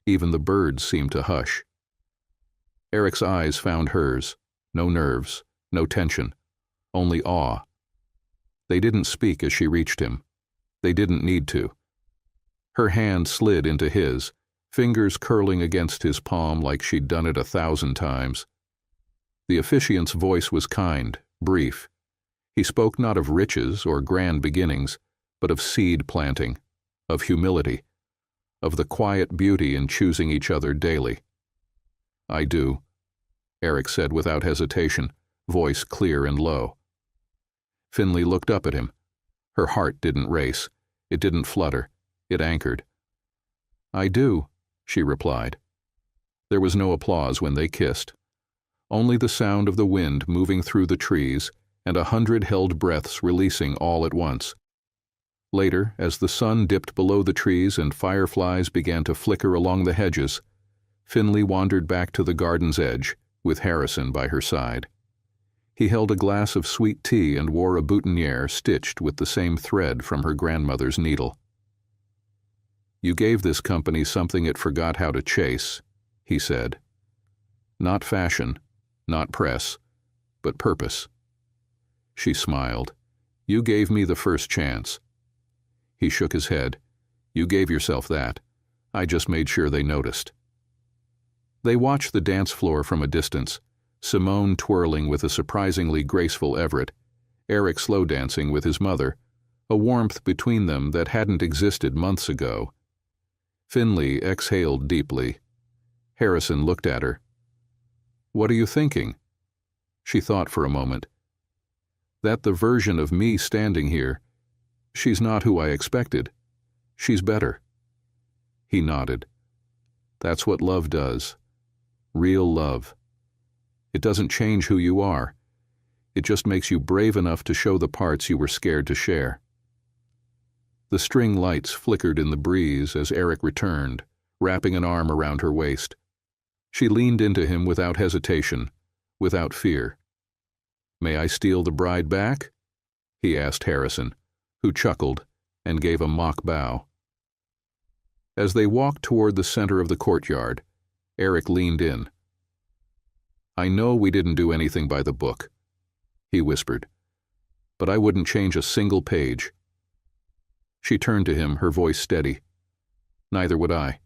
Even the birds seemed to hush. Eric's eyes found hers. No nerves, no tension, only awe. They didn't speak as she reached him. They didn't need to. Her hand slid into his, fingers curling against his palm like she'd done it 1,000 times. The officiant's voice was kind, brief. He spoke not of riches or grand beginnings, but of seed planting, of humility, of the quiet beauty in choosing each other daily. "I do," Eric said without hesitation, voice clear and low. Finley looked up at him. Her heart didn't race. It didn't flutter. It anchored. "I do," she replied. There was no applause when they kissed. Only the sound of the wind moving through the trees and 100 held breaths releasing all at once. Later, as the sun dipped below the trees and fireflies began to flicker along the hedges, Finley wandered back to the garden's edge, with Harrison by her side. He held a glass of sweet tea and wore a boutonniere stitched with the same thread from her grandmother's needle. "You gave this company something it forgot how to chase," he said. "Not fashion, not press, but purpose." She smiled. "You gave me the first chance." He shook his head. "You gave yourself that. I just made sure they noticed." They watched the dance floor from a distance, Simone twirling with a surprisingly graceful Everett, Eric slow dancing with his mother, a warmth between them that hadn't existed months ago. Finley exhaled deeply. Harrison looked at her. "What are you thinking?" She thought for a moment. "That the version of me standing here, she's not who I expected. She's better." He nodded. "That's what love does. Real love. It doesn't change who you are. It just makes you brave enough to show the parts you were scared to share." The string lights flickered in the breeze as Eric returned, wrapping an arm around her waist. She leaned into him without hesitation, without fear. "May I steal the bride back?" he asked Harrison, who chuckled and gave a mock bow. As they walked toward the center of the courtyard, Eric leaned in. "I know we didn't do anything by the book," he whispered, "but I wouldn't change a single page." She turned to him, her voice steady. "Neither would I."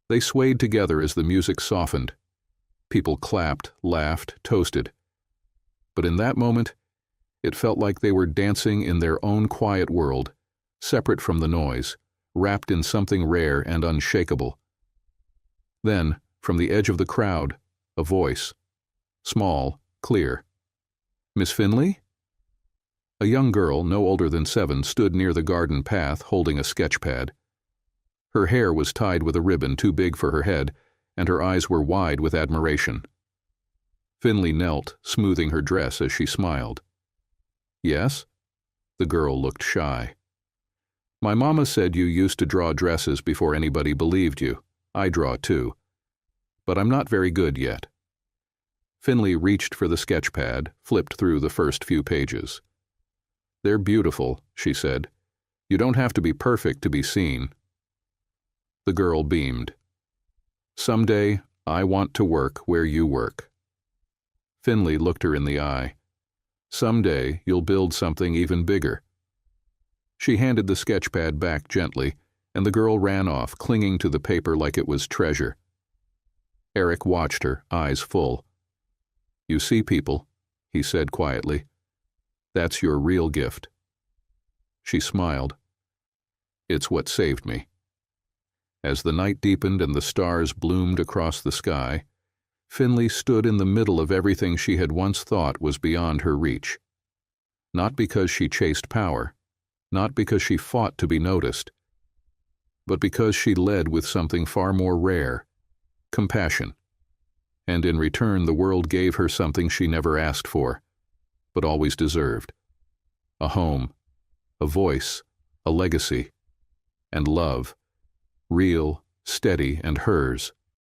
They swayed together as the music softened. People clapped, laughed, toasted. But in that moment, it felt like they were dancing in their own quiet world, separate from the noise, wrapped in something rare and unshakable. Then, from the edge of the crowd, a voice. Small, clear. "Miss Finley?" A young girl, no older than 7, stood near the garden path holding a sketch pad. Her hair was tied with a ribbon too big for her head, and her eyes were wide with admiration. Finley knelt, smoothing her dress as she smiled. "Yes?" The girl looked shy. "My mama said you used to draw dresses before anybody believed you. I draw too. But I'm not very good yet." Finley reached for the sketch pad, flipped through the first few pages. "They're beautiful," she said. "You don't have to be perfect to be seen." The girl beamed. "Someday, I want to work where you work." Finley looked her in the eye. Someday you'll build something even bigger. She handed the sketchpad back gently, and the girl ran off, clinging to the paper like it was treasure. Eric watched her, eyes full. "You see, people," he said quietly. "That's your real gift." She smiled. "It's what saved me." As the night deepened and the stars bloomed across the sky, Finley stood in the middle of everything she had once thought was beyond her reach. Not because she chased power, not because she fought to be noticed, but because she led with something far more rare, compassion. And in return the world gave her something she never asked for, but always deserved. A home, a voice, a legacy, and love, real, steady, and hers.